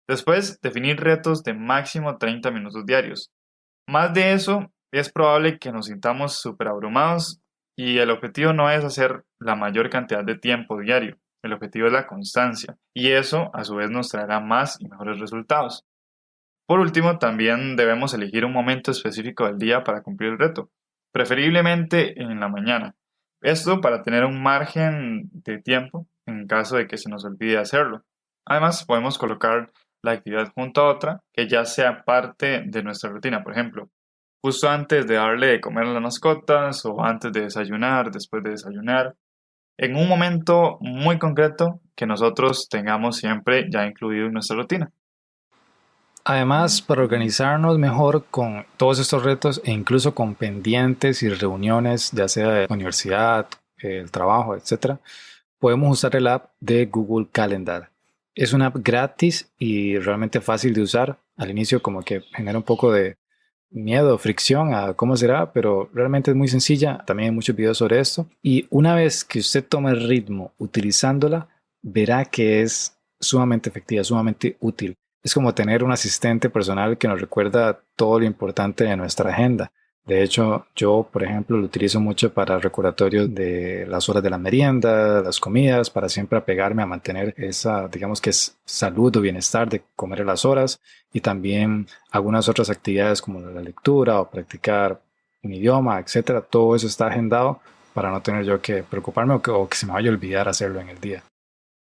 Después, definir retos de máximo 30 minutos diarios. Más de eso, es probable que nos sintamos súper abrumados y el objetivo no es hacer la mayor cantidad de tiempo diario. El objetivo es la constancia y eso a su vez nos traerá más y mejores resultados. Por último, también debemos elegir un momento específico del día para cumplir el reto, preferiblemente en la mañana. Esto para tener un margen de tiempo en caso de que se nos olvide hacerlo. Además, podemos colocar la actividad junto a otra que ya sea parte de nuestra rutina. Por ejemplo, justo antes de darle de comer a las mascotas o antes de desayunar, después de desayunar, en un momento muy concreto que nosotros tengamos siempre ya incluido en nuestra rutina. Además, para organizarnos mejor con todos estos retos e incluso con pendientes y reuniones, ya sea de la universidad, el trabajo, etcétera, podemos usar el app de Google Calendar. Es una app gratis y realmente fácil de usar. Al inicio como que genera un poco de miedo, fricción a cómo será, pero realmente es muy sencilla. También hay muchos videos sobre esto. Y una vez que usted tome el ritmo utilizándola, verá que es sumamente efectiva, sumamente útil. Es como tener un asistente personal que nos recuerda todo lo importante de nuestra agenda. De hecho, yo, por ejemplo, lo utilizo mucho para recordatorios de las horas de la merienda, las comidas, para siempre apegarme a mantener esa, digamos que es salud o bienestar de comer a las horas. Y también algunas otras actividades como la lectura o practicar un idioma, etcétera. Todo eso está agendado para no tener yo que preocuparme o que se me vaya a olvidar hacerlo en el día.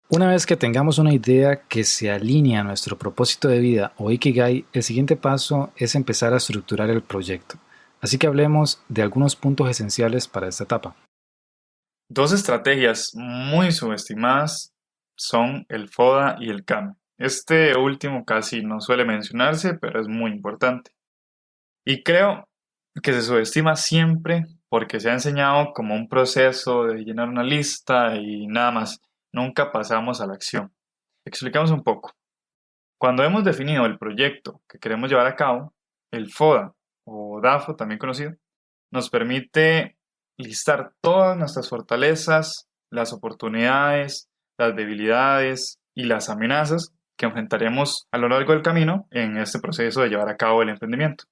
Una vez que tengamos una idea que se alinea a nuestro propósito de vida o Ikigai, el siguiente paso es empezar a estructurar el proyecto. Así que hablemos de algunos puntos esenciales para esta etapa. Dos estrategias muy subestimadas son el FODA y el CAM. Este último casi no suele mencionarse, pero es muy importante. Y creo que se subestima siempre porque se ha enseñado como un proceso de llenar una lista y nada más. Nunca pasamos a la acción. Explicamos un poco. Cuando hemos definido el proyecto que queremos llevar a cabo, el FODA o DAFO, también conocido, nos permite listar todas nuestras fortalezas, las oportunidades, las debilidades y las amenazas que enfrentaremos a lo largo del camino en este proceso de llevar a cabo el emprendimiento.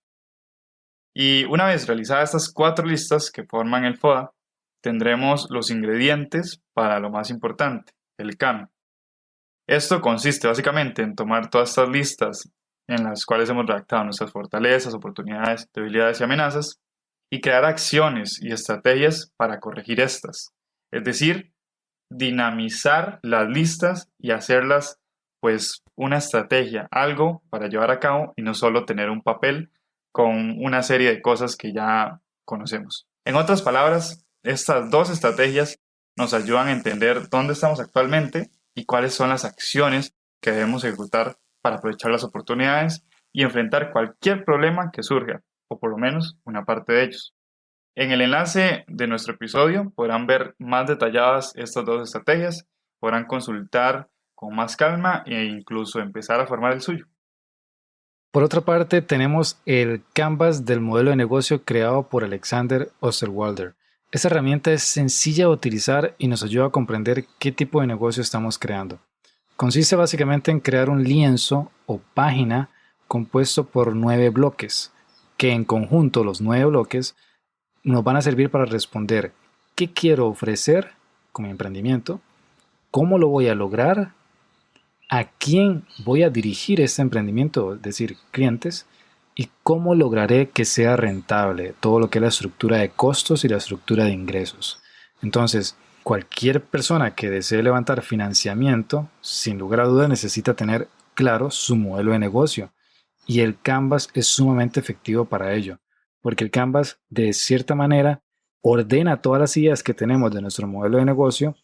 Y una vez realizadas estas 4 listas que forman el FODA, tendremos los ingredientes para lo más importante, el CAM. Esto consiste básicamente en tomar todas estas listas en las cuales hemos redactado nuestras fortalezas, oportunidades, debilidades y amenazas y crear acciones y estrategias para corregir estas. Es decir, dinamizar las listas y hacerlas pues una estrategia, algo para llevar a cabo y no solo tener un papel con una serie de cosas que ya conocemos. En otras palabras, estas 2 estrategias nos ayudan a entender dónde estamos actualmente y cuáles son las acciones que debemos ejecutar para aprovechar las oportunidades y enfrentar cualquier problema que surja, o por lo menos una parte de ellos. En el enlace de nuestro episodio podrán ver más detalladas estas 2 estrategias, podrán consultar con más calma e incluso empezar a formar el suyo. Por otra parte, tenemos el Canvas del modelo de negocio creado por Alexander Osterwalder. Esta herramienta es sencilla de utilizar y nos ayuda a comprender qué tipo de negocio estamos creando. Consiste básicamente en crear un lienzo o página compuesto por 9 bloques, que en conjunto los 9 bloques nos van a servir para responder qué quiero ofrecer como emprendimiento, cómo lo voy a lograr, a quién voy a dirigir este emprendimiento, es decir, clientes, ¿Y cómo lograré que sea rentable todo lo que es la estructura de costos y la estructura de ingresos? Entonces, cualquier persona que desee levantar financiamiento, sin lugar a dudas necesita tener claro su modelo de negocio. Y el Canvas es sumamente efectivo para ello, porque el Canvas de cierta manera ordena todas las ideas que tenemos de nuestro modelo de negocio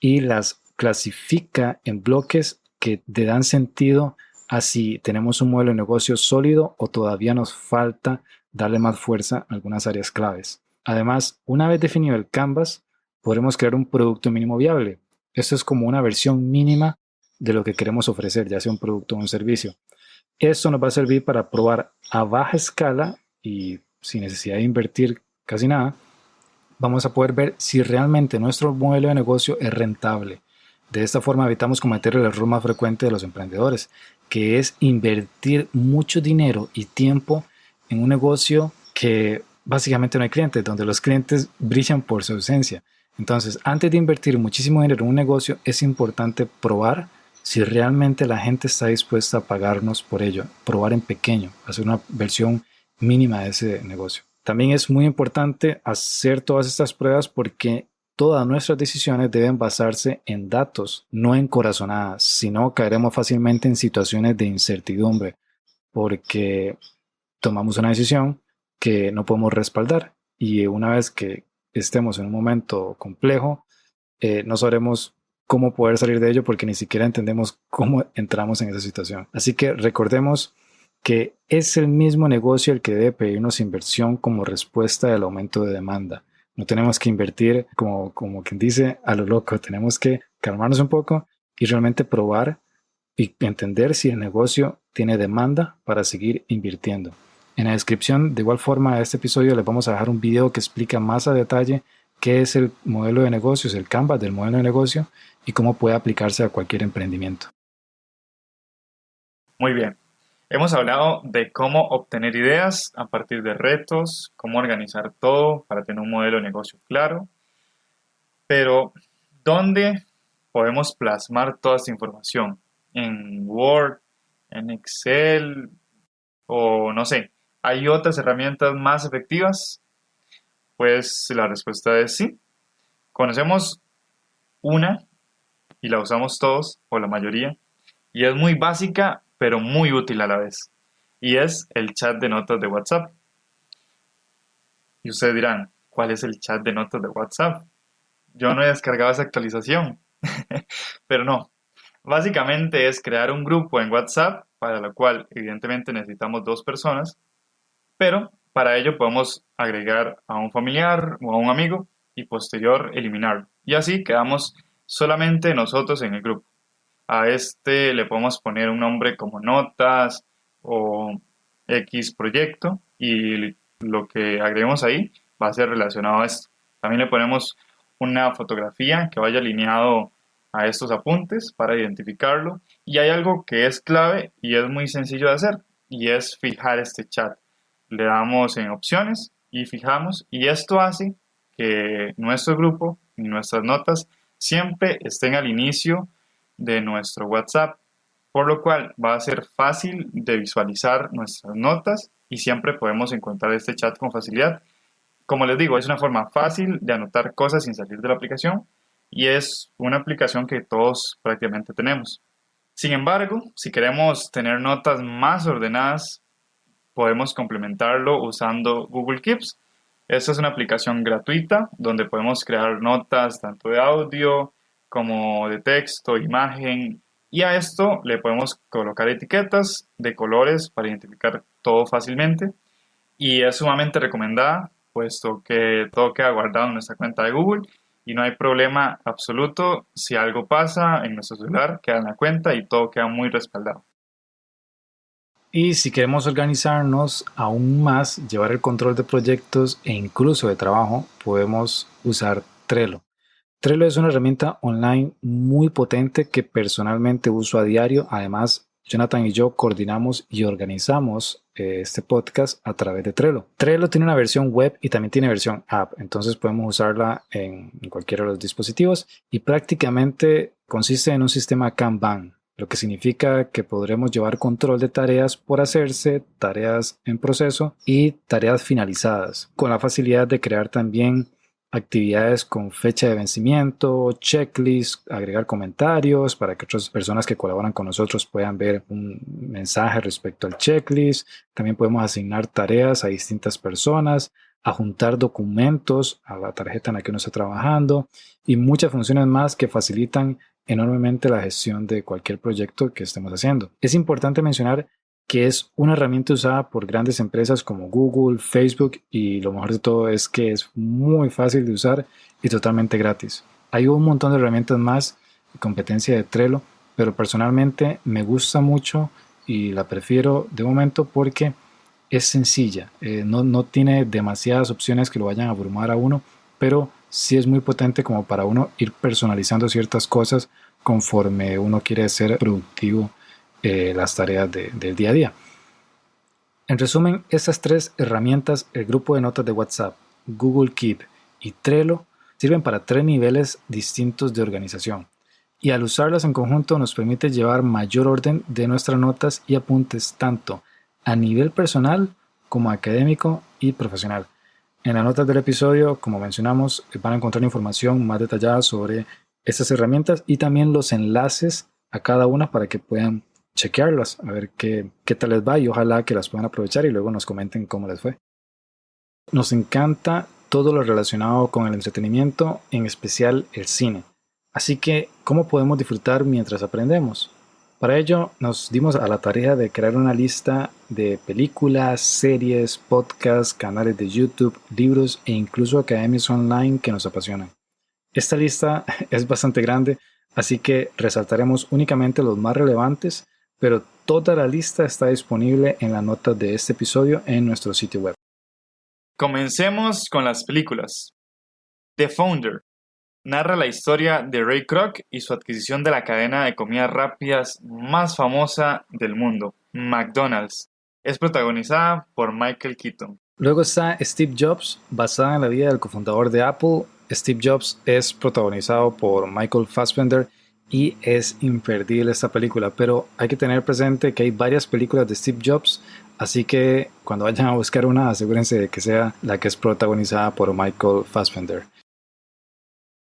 y las clasifica en bloques que le dan sentido a si tenemos un modelo de negocio sólido o todavía nos falta darle más fuerza a algunas áreas claves. Además, una vez definido el Canvas, podremos crear un producto mínimo viable. Esto es como una versión mínima de lo que queremos ofrecer, ya sea un producto o un servicio. Esto nos va a servir para probar a baja escala y sin necesidad de invertir casi nada. Vamos a poder ver si realmente nuestro modelo de negocio es rentable. De esta forma evitamos cometer el error más frecuente de los emprendedores, que es invertir mucho dinero y tiempo en un negocio que básicamente no hay clientes, donde los clientes brillan por su ausencia. Entonces, antes de invertir muchísimo dinero en un negocio, es importante probar si realmente la gente está dispuesta a pagarnos por ello. Probar en pequeño, hacer una versión mínima de ese negocio. También es muy importante hacer todas estas pruebas porque todas nuestras decisiones deben basarse en datos, no en corazonadas, si no caeremos fácilmente en situaciones de incertidumbre porque tomamos una decisión que no podemos respaldar y una vez que estemos en un momento complejo, no sabremos cómo poder salir de ello porque ni siquiera entendemos cómo entramos en esa situación. Así que recordemos que es el mismo negocio el que debe pedirnos inversión como respuesta del aumento de demanda. No tenemos que invertir como quien dice a lo loco, tenemos que calmarnos un poco y realmente probar y entender si el negocio tiene demanda para seguir invirtiendo. En la descripción de igual forma de este episodio les vamos a dejar un video que explica más a detalle qué es el modelo de negocios, el Canvas del modelo de negocio y cómo puede aplicarse a cualquier emprendimiento. Muy bien. Hemos hablado de cómo obtener ideas a partir de retos, cómo organizar todo para tener un modelo de negocio claro, pero ¿dónde podemos plasmar toda esta información? ¿En Word, en Excel o no sé? ¿Hay otras herramientas más efectivas? Pues la respuesta es sí. Conocemos una y la usamos todos o la mayoría y es muy básica pero muy útil a la vez, y es el chat de notas de WhatsApp. Y ustedes dirán, ¿cuál es el chat de notas de WhatsApp? Yo no he descargado esa actualización, pero no. Básicamente es crear un grupo en WhatsApp, para lo cual evidentemente necesitamos 2 personas, pero para ello podemos agregar a un familiar o a un amigo y posterior eliminarlo. Y así quedamos solamente nosotros en el grupo. A este le podemos poner un nombre como notas o X proyecto y lo que agreguemos ahí va a ser relacionado a esto. También le ponemos una fotografía que vaya alineado a estos apuntes para identificarlo. Y hay algo que es clave y es muy sencillo de hacer y es fijar este chat. Le damos en opciones y fijamos y esto hace que nuestro grupo y nuestras notas siempre estén al inicio de nuestro WhatsApp, por lo cual va a ser fácil de visualizar nuestras notas y siempre podemos encontrar este chat con facilidad. Como les digo, es una forma fácil de anotar cosas sin salir de la aplicación y es una aplicación que todos prácticamente tenemos. Sin embargo, si queremos tener notas más ordenadas, podemos complementarlo usando Google Keeps. Esta es una aplicación gratuita donde podemos crear notas tanto de audio como de texto, imagen, y a esto le podemos colocar etiquetas de colores para identificar todo fácilmente y es sumamente recomendada puesto que todo queda guardado en nuestra cuenta de Google y no hay problema absoluto si algo pasa en nuestro celular, queda en la cuenta y todo queda muy respaldado. Y si queremos organizarnos aún más, llevar el control de proyectos e incluso de trabajo, podemos usar Trello. Trello es una herramienta online muy potente que personalmente uso a diario. Además, Jonathan y yo coordinamos y organizamos este podcast a través de Trello. Trello tiene una versión web y también tiene versión app, entonces podemos usarla en cualquiera de los dispositivos y prácticamente consiste en un sistema Kanban. lo que significa que podremos llevar control de tareas por hacerse, tareas en proceso y tareas finalizadas, con la facilidad de crear también actividades con fecha de vencimiento, checklists, agregar comentarios para que otras personas que colaboran con nosotros puedan ver un mensaje respecto al checklist. También podemos asignar tareas a distintas personas, adjuntar documentos a la tarjeta en la que uno está trabajando y muchas funciones más que facilitan enormemente la gestión de cualquier proyecto que estemos haciendo. Es importante mencionar que es una herramienta usada por grandes empresas como Google, Facebook y lo mejor de todo es que es muy fácil de usar y totalmente gratis. Hay un montón de herramientas más, competencia de Trello, pero personalmente me gusta mucho y la prefiero de momento porque es sencilla, no tiene demasiadas opciones que lo vayan a abrumar a uno, pero sí es muy potente como para uno ir personalizando ciertas cosas conforme uno quiere ser productivo las tareas del día a día. En resumen, estas tres herramientas, el grupo de notas de WhatsApp, Google Keep y Trello, sirven para tres niveles distintos de organización. Y al usarlas en conjunto nos permite llevar mayor orden de nuestras notas y apuntes tanto a nivel personal como académico y profesional. En las notas del episodio, como mencionamos, van a encontrar información más detallada sobre estas herramientas y también los enlaces a cada una para que puedan chequearlas, a ver qué tal les va y ojalá que las puedan aprovechar y luego nos comenten cómo les fue. Nos encanta todo lo relacionado con el entretenimiento, en especial el cine. Así que, ¿cómo podemos disfrutar mientras aprendemos? Para ello, nos dimos a la tarea de crear una lista de películas, series, podcasts, canales de YouTube, libros e incluso academias online que nos apasionan. Esta lista es bastante grande, así que resaltaremos únicamente los más relevantes, pero toda la lista está disponible en las notas de este episodio en nuestro sitio web. Comencemos con las películas. The Founder narra la historia de Ray Kroc y su adquisición de la cadena de comidas rápidas más famosa del mundo, McDonald's. Es protagonizada por Michael Keaton. Luego está Steve Jobs, basada en la vida del cofundador de Apple. Steve Jobs es protagonizado por Michael Fassbender y es imperdible esta película, pero hay que tener presente que hay varias películas de Steve Jobs, así que cuando vayan a buscar una, asegúrense de que sea la que es protagonizada por Michael Fassbender.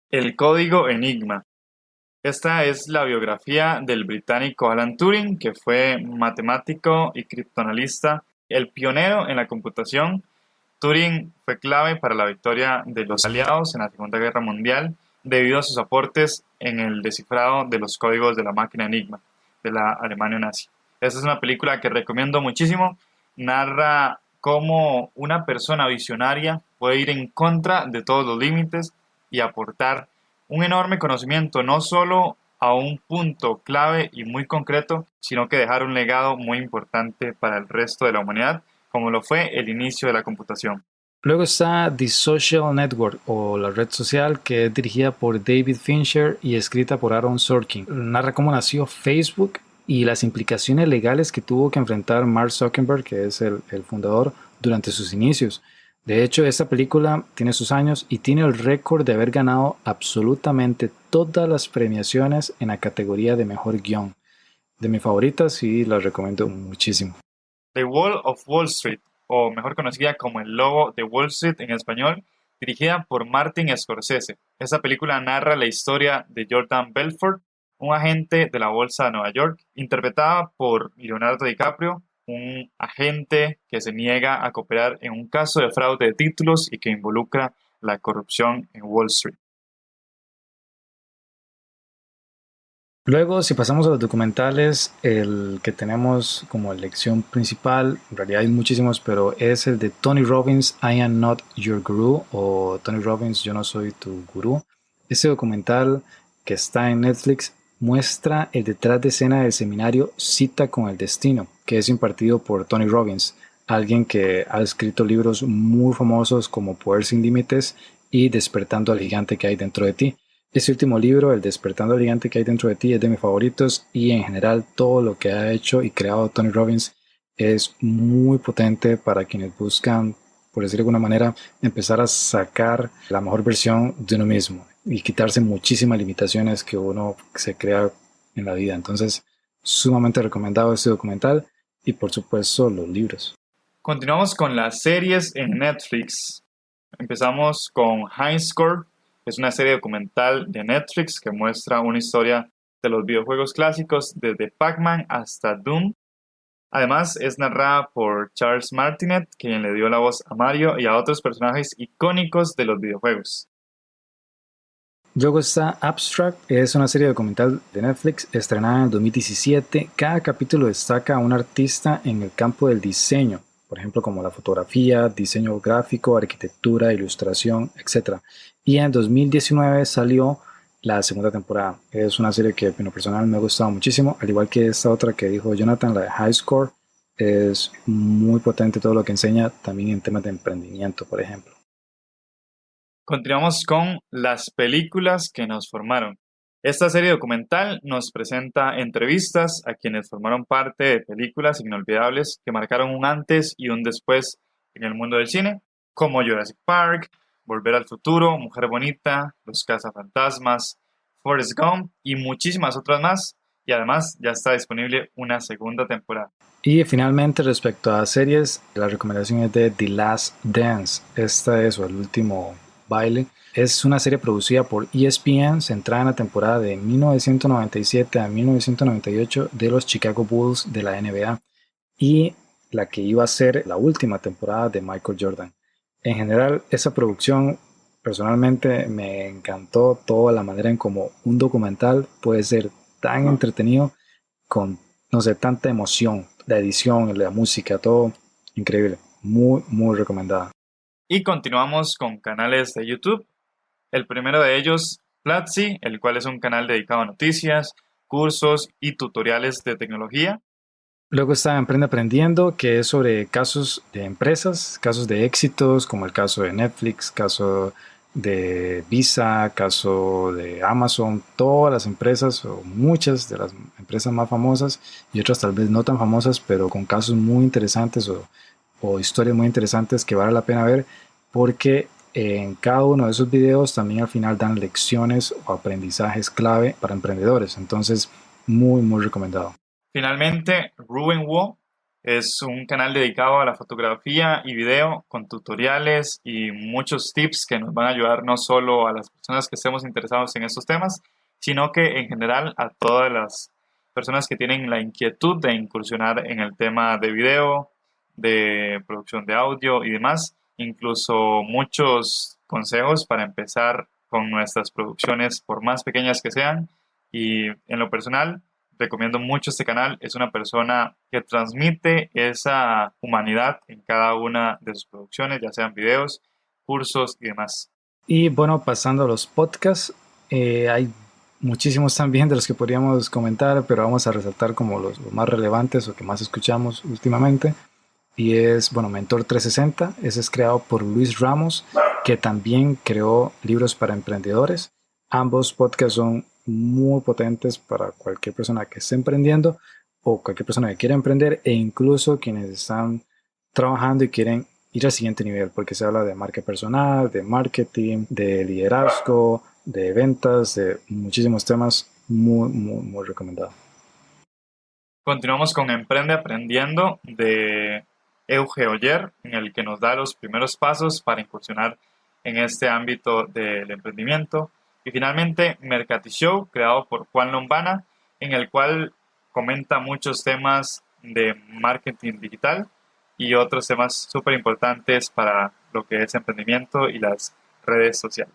El código Enigma. Esta es la biografía del británico Alan Turing, que fue matemático y criptoanalista, el pionero en la computación. Turing fue clave para la victoria de los aliados en la Segunda Guerra Mundial debido a sus aportes en el descifrado de los códigos de la máquina Enigma de la Alemania nazi. Esta es una película que recomiendo muchísimo. Narra cómo una persona visionaria puede ir en contra de todos los límites y aportar un enorme conocimiento no solo a un punto clave y muy concreto, sino que dejar un legado muy importante para el resto de la humanidad, como lo fue el inicio de la computación. Luego está The Social Network o La Red Social, que es dirigida por David Fincher y escrita por Aaron Sorkin. Narra cómo nació Facebook y las implicaciones legales que tuvo que enfrentar Mark Zuckerberg, que es el fundador, durante sus inicios. De hecho, esta película tiene sus años y tiene el récord de haber ganado absolutamente todas las premiaciones en la categoría de mejor guión. De mis favoritas y las recomiendo muchísimo. The Wall of Wall Street, o mejor conocida como El Lobo de Wall Street en español, dirigida por Martin Scorsese. Esta película narra la historia de Jordan Belfort, un agente de la Bolsa de Nueva York, interpretada por Leonardo DiCaprio, un agente que se niega a cooperar en un caso de fraude de títulos y que involucra la corrupción en Wall Street. Luego, si pasamos a los documentales, el que tenemos como elección principal, en realidad hay muchísimos, pero es el de Tony Robbins, I Am Not Your Guru, o Tony Robbins, Yo No Soy Tu Gurú. Este documental que está en Netflix muestra el detrás de escena del seminario Cita con el Destino, que es impartido por Tony Robbins, alguien que ha escrito libros muy famosos como Poder Sin Límites y Despertando al Gigante que hay dentro de ti. Este último libro, El Despertando al Gigante que hay dentro de ti, es de mis favoritos y en general todo lo que ha hecho y creado Tony Robbins es muy potente para quienes buscan, por decirlo de alguna manera, empezar a sacar la mejor versión de uno mismo y quitarse muchísimas limitaciones que uno se crea en la vida. Entonces, Sumamente recomendado este documental y por supuesto los libros. Continuamos con las series en Netflix. Empezamos con High Score, que es una serie documental de Netflix que muestra una historia de los videojuegos clásicos desde Pac-Man hasta Doom. Además, es narrada por Charles Martinet, quien le dio la voz a Mario y a otros personajes icónicos de los videojuegos. Luego está Abstract, es una serie documental de Netflix estrenada en 2017. Cada capítulo destaca a un artista en el campo del diseño, por ejemplo como la fotografía, diseño gráfico, arquitectura, ilustración, etc. Y en 2019 salió la segunda temporada. Es una serie que en lo personal me ha gustado muchísimo, al igual que esta otra que dijo Jonathan, la de High Score. Es muy potente todo lo que enseña, también en temas de emprendimiento, por ejemplo. Continuamos con las películas que nos formaron. Esta serie documental nos presenta entrevistas a quienes formaron parte de películas inolvidables que marcaron un antes y un después en el mundo del cine, como Jurassic Park, Volver al Futuro, Mujer Bonita, Los Cazafantasmas, Forrest Gump y muchísimas otras más. Y además ya está disponible una segunda temporada. Y finalmente, respecto a series, la recomendación es de The Last Dance. Esta es, o el último baile. Es una serie producida por ESPN, centrada en la temporada de 1997 a 1998 de los Chicago Bulls de la NBA y la que iba a ser la última temporada de Michael Jordan. En general, esa producción personalmente me encantó toda la manera en como un documental puede ser tan entretenido con, no sé, tanta emoción, la edición, la música, todo increíble, muy, muy recomendada. Y continuamos con canales de YouTube. El primero de ellos, Platzi, el cual es un canal dedicado a noticias, cursos y tutoriales de tecnología. Luego está Emprende Aprendiendo, que es sobre casos de empresas, casos de éxitos, como el caso de Netflix, caso de Visa, caso de Amazon, todas las empresas o muchas de las empresas más famosas y otras tal vez no tan famosas, pero con casos muy interesantes o historias muy interesantes que vale la pena ver porque en cada uno de esos videos también al final dan lecciones o aprendizajes clave para emprendedores. Entonces, muy, muy recomendado. Finalmente, Ruben Wu es un canal dedicado a la fotografía y video con tutoriales y muchos tips que nos van a ayudar no solo a las personas que estemos interesados en estos temas, sino que en general a todas las personas que tienen la inquietud de incursionar en el tema de video, de producción de audio y demás, incluso muchos consejos para empezar con nuestras producciones por más pequeñas que sean. Y en lo personal recomiendo mucho este canal. Es una persona que transmite esa humanidad en cada una de sus producciones, ya sean videos, cursos y demás. Y bueno, pasando a los podcasts, hay muchísimos también de los que podríamos comentar, pero vamos a resaltar como los más relevantes o que más escuchamos últimamente. Y es, bueno, Mentor 360. Ese es creado por Luis Ramos, que también creó libros para emprendedores. Ambos podcasts son muy potentes para cualquier persona que esté emprendiendo o cualquier persona que quiera emprender e incluso quienes están trabajando y quieren ir al siguiente nivel, porque se habla de marca personal, de marketing, de liderazgo, de ventas, de muchísimos temas muy, muy, muy recomendado. Continuamos con Emprende Aprendiendo de Euge Oyer, en el que nos da los primeros pasos para incursionar en este ámbito del emprendimiento. Y finalmente, Mercati Show, creado por Juan Lombana, en el cual comenta muchos temas de marketing digital y otros temas súper importantes para lo que es emprendimiento y las redes sociales.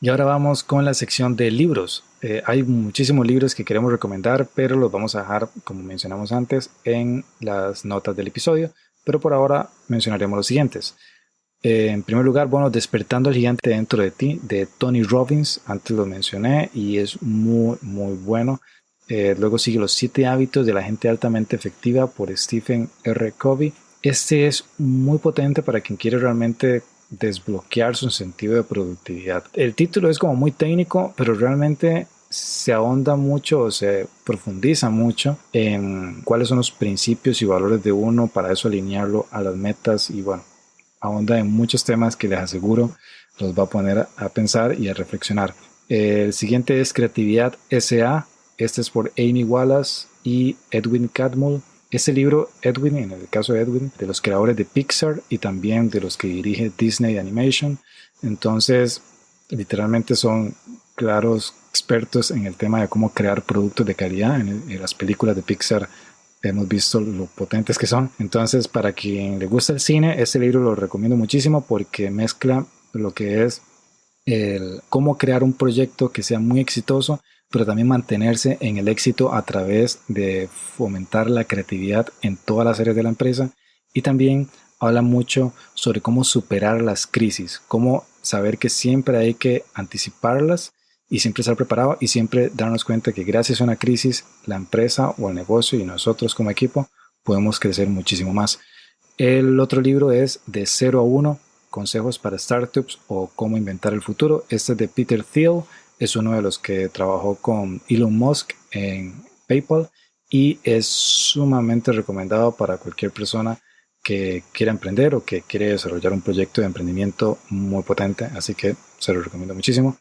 Y ahora vamos con la sección de libros. Hay muchísimos libros que queremos recomendar, pero los vamos a dejar, como mencionamos antes, en las notas del episodio. Pero por ahora mencionaremos los siguientes. En primer lugar, bueno, Despertando al Gigante Dentro de Ti, de Tony Robbins. Antes lo mencioné y es muy, muy bueno. Luego sigue Los 7 hábitos de la gente altamente efectiva por Stephen R. Covey. Este es muy potente para quien quiere realmente desbloquear su sentido de productividad. El título es como muy técnico, pero realmente se ahonda mucho o se profundiza mucho en cuáles son los principios y valores de uno, para eso alinearlo a las metas y bueno, ahonda en muchos temas que les aseguro los va a poner a pensar y a reflexionar. El siguiente es Creatividad S.A. Este es por Amy Wallace y Edwin Catmull. Este libro, Edwin, en el caso de Edwin, de los creadores de Pixar y también de los que dirige Disney Animation. Entonces, literalmente son claros expertos en el tema de cómo crear productos de calidad. En las películas de Pixar hemos visto lo potentes que son. Entonces, para quien le gusta el cine, este libro lo recomiendo muchísimo porque mezcla lo que es cómo crear un proyecto que sea muy exitoso, pero también mantenerse en el éxito a través de fomentar la creatividad en todas las áreas de la empresa. Y también habla mucho sobre cómo superar las crisis, cómo saber que siempre hay que anticiparlas y siempre estar preparado y siempre darnos cuenta que gracias a una crisis la empresa o el negocio y nosotros como equipo podemos crecer muchísimo más. El otro libro es De 0 a 1, consejos para startups o cómo inventar el futuro. Este es de Peter Thiel, es uno de los que trabajó con Elon Musk en PayPal y es sumamente recomendado para cualquier persona que quiera emprender o que quiere desarrollar un proyecto de emprendimiento muy potente, así que se lo recomiendo muchísimo.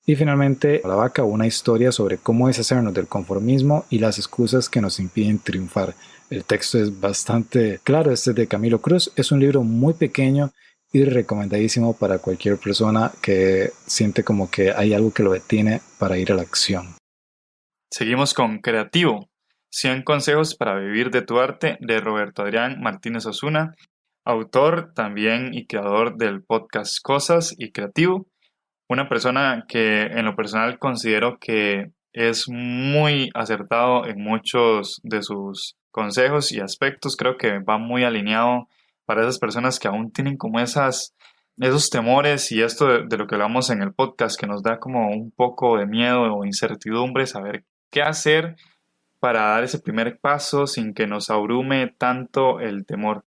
Y finalmente, La vaca, una historia sobre cómo deshacernos del conformismo y las excusas que nos impiden triunfar. El texto es bastante claro, este es de Camilo Cruz, es un libro muy pequeño y recomendadísimo para cualquier persona que siente como que hay algo que lo detiene para ir a la acción. Seguimos con Creativo, 100 consejos para vivir de tu arte, de Roberto Adrián Martínez Osuna, autor también y creador del podcast Cosas y Creativo. Una persona que en lo personal considero que es muy acertado en muchos de sus consejos y aspectos. Creo que va muy alineado para esas personas que aún tienen como esos temores y esto de lo que hablamos en el podcast, que nos da como un poco de miedo o incertidumbre, saber qué hacer para dar ese primer paso sin que nos abrume tanto el temor.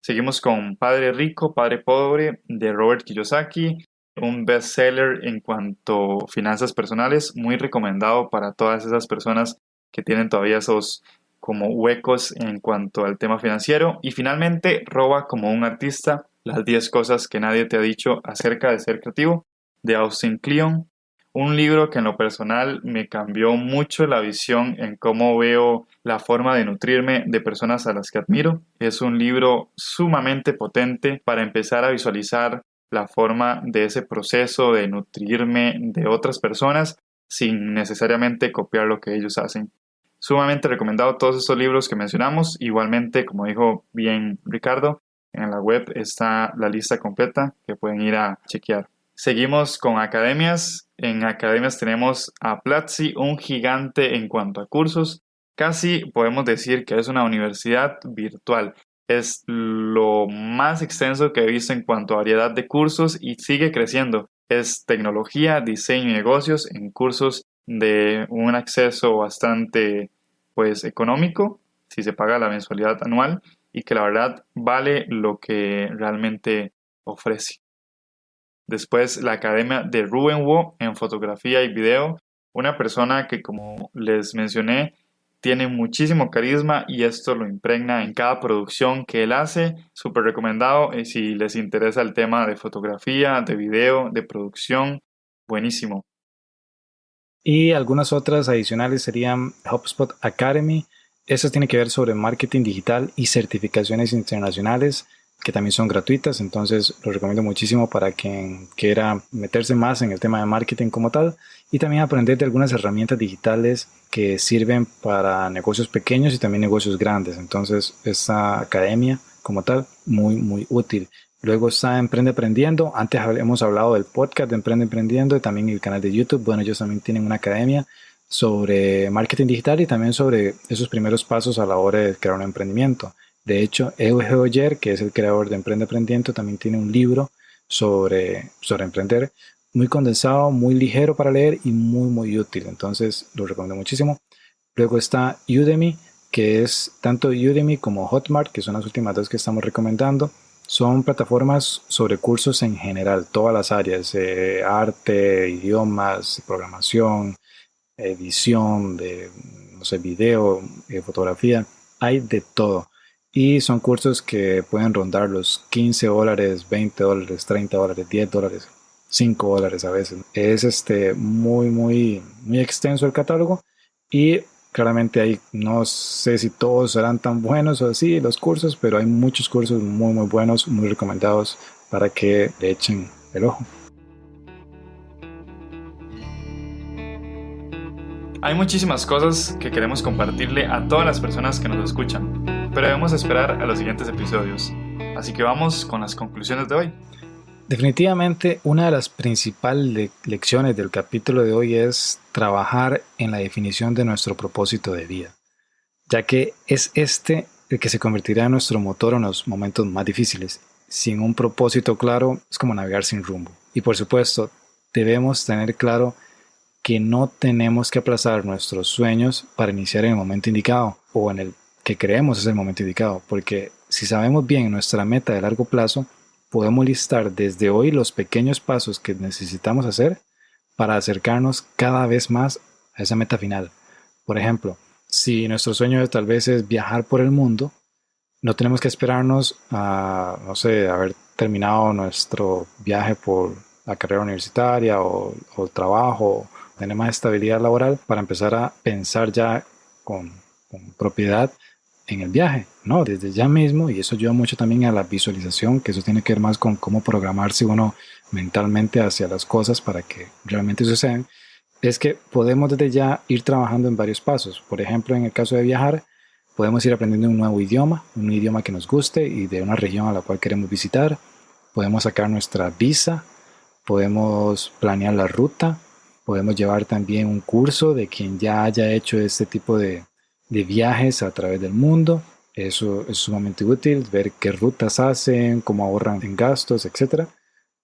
Seguimos con Padre Rico, Padre Pobre de Robert Kiyosaki, un bestseller en cuanto a finanzas personales, muy recomendado para todas esas personas que tienen todavía esos como huecos en cuanto al tema financiero. Y finalmente, Roba como un artista, las 10 cosas que nadie te ha dicho acerca de ser creativo, de Austin Kleon. Un libro que en lo personal me cambió mucho la visión en cómo veo la forma de nutrirme de personas a las que admiro. Es un libro sumamente potente para empezar a visualizar la forma de ese proceso de nutrirme de otras personas sin necesariamente copiar lo que ellos hacen. Sumamente recomendado todos estos libros que mencionamos. Igualmente, como dijo bien Ricardo, en la web está la lista completa que pueden ir a chequear. Seguimos con academias. En academias tenemos a Platzi, un gigante en cuanto a cursos. Casi podemos decir que es una universidad virtual. Es lo más extenso que he visto en cuanto a variedad de cursos y sigue creciendo. Es tecnología, diseño y negocios en cursos de un acceso bastante económico, si se paga la mensualidad anual, y que la verdad vale lo que realmente ofrece. Después la Academia de Ruben Wu en fotografía y video, una persona que, como les mencioné, tiene muchísimo carisma y esto lo impregna en cada producción que él hace. Súper recomendado si les interesa el tema de fotografía, de video, de producción. Buenísimo. Y algunas otras adicionales serían HubSpot Academy. Eso tiene que ver sobre marketing digital y certificaciones internacionales que también son gratuitas, entonces lo recomiendo muchísimo para quien quiera meterse más en el tema de marketing como tal y también aprender de algunas herramientas digitales que sirven para negocios pequeños y también negocios grandes. Entonces esta academia como tal muy útil. Luego está Emprende Aprendiendo. Antes hemos hablado del podcast de Emprende Emprendiendo y también el canal de YouTube. Bueno, ellos también tienen una academia sobre marketing digital y también sobre esos primeros pasos a la hora de crear un emprendimiento. De hecho, Euge Oyer, que es el creador de Emprende Aprendiendo, también tiene un libro sobre emprender, muy condensado, muy ligero para leer y muy útil. Entonces, lo recomiendo muchísimo. Luego está Udemy, que es tanto Udemy como Hotmart, que son las últimas dos que estamos recomendando. Son plataformas sobre cursos en general, todas las áreas, arte, idiomas, programación, edición, video, fotografía, hay de todo. Y son cursos que pueden rondar los $15, $20, $30, $10, $5 a veces. Es muy extenso el catálogo Y claramente ahí no sé si todos serán tan buenos o así los cursos, pero hay muchos cursos muy muy buenos, muy recomendados para que le echen el ojo. Hay muchísimas cosas que queremos compartirle a todas las personas que nos escuchan, pero debemos esperar a los siguientes episodios. Así que vamos con las conclusiones de hoy. Definitivamente una de las principales lecciones del capítulo de hoy es trabajar en la definición de nuestro propósito de vida, ya que es este el que se convertirá en nuestro motor en los momentos más difíciles. Sin un propósito claro es como navegar sin rumbo. Y por supuesto, debemos tener claro que no tenemos que aplazar nuestros sueños para iniciar en el momento indicado o en el que creemos es el momento indicado, porque si sabemos bien nuestra meta de largo plazo, podemos listar desde hoy los pequeños pasos que necesitamos hacer para acercarnos cada vez más a esa meta final. Por ejemplo, si nuestro sueño tal vez es viajar por el mundo, no tenemos que esperarnos a, no sé, haber terminado nuestro viaje por la carrera universitaria o trabajo, tener más estabilidad laboral para empezar a pensar ya con propiedad en el viaje, ¿no? Desde ya mismo, y eso ayuda mucho también a la visualización, que eso tiene que ver más con cómo programarse uno mentalmente hacia las cosas para que realmente sucedan, es que podemos desde ya ir trabajando en varios pasos. Por ejemplo, en el caso de viajar, podemos ir aprendiendo un nuevo idioma, un idioma que nos guste y de una región a la cual queremos visitar. Podemos sacar nuestra visa, podemos planear la ruta, podemos llevar también un curso de quien ya haya hecho este tipo de viajes a través del mundo. Eso es sumamente útil, ver qué rutas hacen, cómo ahorran en gastos, etc.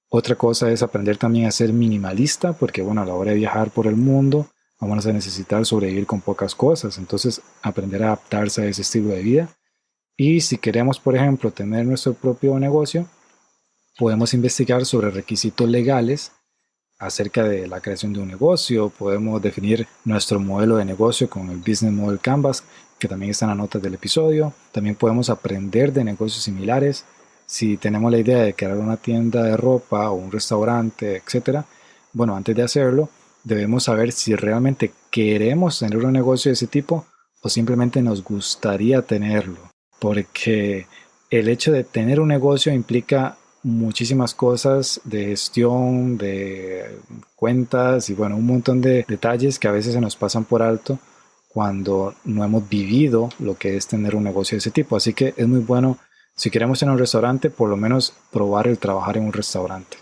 Otra cosa es aprender también a ser minimalista, porque bueno, a la hora de viajar por el mundo vamos a necesitar sobrevivir con pocas cosas, entonces aprender a adaptarse a ese estilo de vida. Y si queremos, por ejemplo, tener nuestro propio negocio, podemos investigar sobre requisitos legales acerca de la creación de un negocio, podemos definir nuestro modelo de negocio con el Business Model Canvas, que también está en las notas del episodio. También podemos aprender de negocios similares. Si tenemos la idea de crear una tienda de ropa o un restaurante, etc., bueno, antes de hacerlo, debemos saber si realmente queremos tener un negocio de ese tipo o simplemente nos gustaría tenerlo. Porque el hecho de tener un negocio implica muchísimas cosas de gestión, de cuentas y bueno, un montón de detalles que a veces se nos pasan por alto cuando no hemos vivido lo que es tener un negocio de ese tipo. Así que es muy bueno, si queremos tener un restaurante, por lo menos probar el trabajar en un restaurante.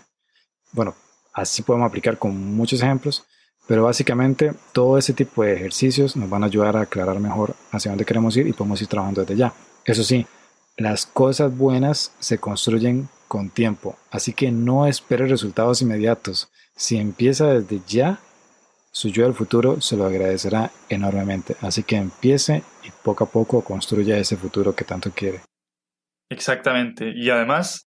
Bueno, así podemos aplicar con muchos ejemplos, pero básicamente todo ese tipo de ejercicios nos van a ayudar a aclarar mejor hacia dónde queremos ir y podemos ir trabajando desde ya. Eso sí, las cosas buenas se construyen con tiempo, así que no espere resultados inmediatos. Si empieza desde ya, su yo del futuro se lo agradecerá enormemente. Así que empiece y poco a poco construya ese futuro que tanto quiere. Exactamente, y además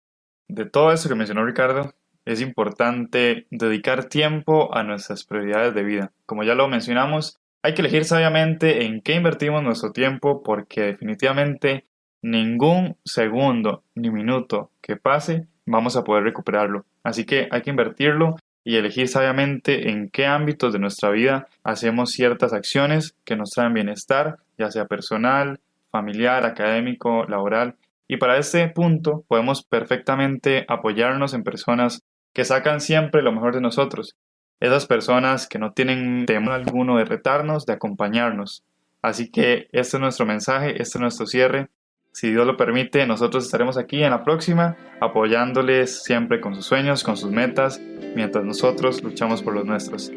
de todo eso que mencionó Ricardo, es importante dedicar tiempo a nuestras prioridades de vida. Como ya lo mencionamos, hay que elegir sabiamente en qué invertimos nuestro tiempo, porque definitivamente ningún segundo ni minuto que pase vamos a poder recuperarlo. Así que hay que invertirlo y elegir sabiamente en qué ámbitos de nuestra vida hacemos ciertas acciones que nos traen bienestar, ya sea personal, familiar, académico, laboral. Y para este punto podemos perfectamente apoyarnos en personas que sacan siempre lo mejor de nosotros. Esas personas que no tienen temor alguno de retarnos, de acompañarnos. Así que este es nuestro mensaje, este es nuestro cierre. Si Dios lo permite, nosotros estaremos aquí en la próxima, apoyándoles siempre con sus sueños, con sus metas, mientras nosotros luchamos por los nuestros.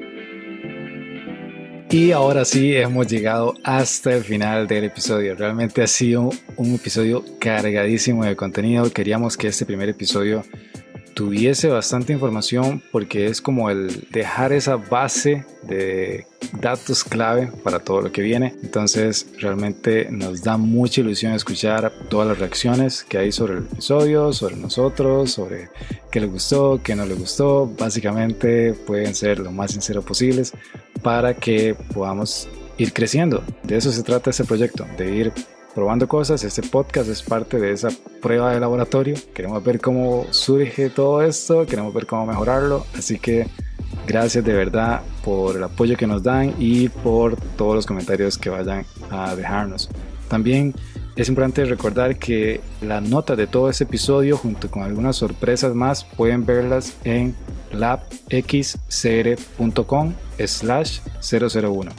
Y ahora sí hemos llegado hasta el final del episodio. Realmente ha sido un episodio cargadísimo de contenido. Queríamos que este primer episodio tuviese bastante información porque es como el dejar esa base de datos clave para todo lo que viene. Entonces realmente nos da mucha ilusión escuchar todas las reacciones que hay sobre el episodio, sobre nosotros, sobre qué les gustó, qué no les gustó. Básicamente pueden ser lo más sinceros posibles para que podamos ir creciendo. De eso se trata este proyecto, de ir probando cosas. Este podcast es parte de esa prueba de laboratorio. Queremos ver cómo surge todo esto, queremos ver cómo mejorarlo, así que Gracias de verdad por el apoyo que nos dan y por todos los comentarios que vayan a dejarnos. También es importante recordar que las notas de todo este episodio junto con algunas sorpresas más pueden verlas en labxcr.com/001.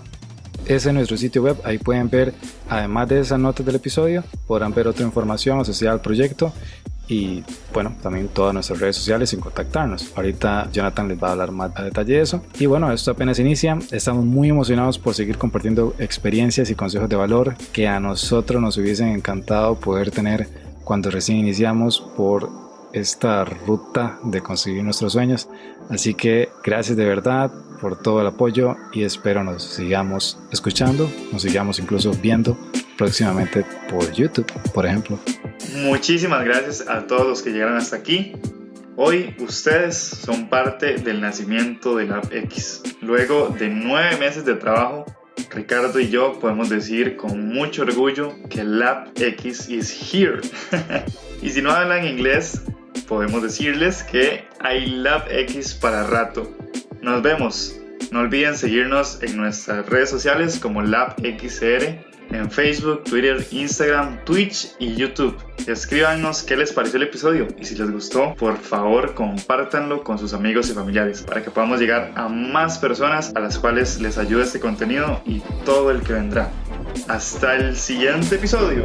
Ese es nuestro sitio web, ahí pueden ver, además de esas notas del episodio, podrán ver otra información asociada al proyecto y bueno, también todas nuestras redes sociales sin contactarnos. Ahorita Jonathan les va a hablar más a detalle de eso. Y bueno, esto apenas inicia, estamos muy emocionados por seguir compartiendo experiencias y consejos de valor que a nosotros nos hubiesen encantado poder tener cuando recién iniciamos por esta ruta de conseguir nuestros sueños. Así que gracias de verdad por todo el apoyo y espero nos sigamos escuchando, nos sigamos incluso viendo próximamente por YouTube, por ejemplo. Muchísimas gracias a todos los que llegaron hasta aquí. Hoy ustedes son parte del nacimiento de LabX. Luego de 9 meses de trabajo, Ricardo y yo podemos decir con mucho orgullo que LabX is here. Y si no hablan inglés, podemos decirles que hay LabX para rato. Nos vemos. No olviden seguirnos en nuestras redes sociales como LabXCR, en Facebook, Twitter, Instagram, Twitch y YouTube. Escríbanos qué les pareció el episodio y si les gustó, por favor compártanlo con sus amigos y familiares para que podamos llegar a más personas a las cuales les ayude este contenido y todo el que vendrá. Hasta el siguiente episodio.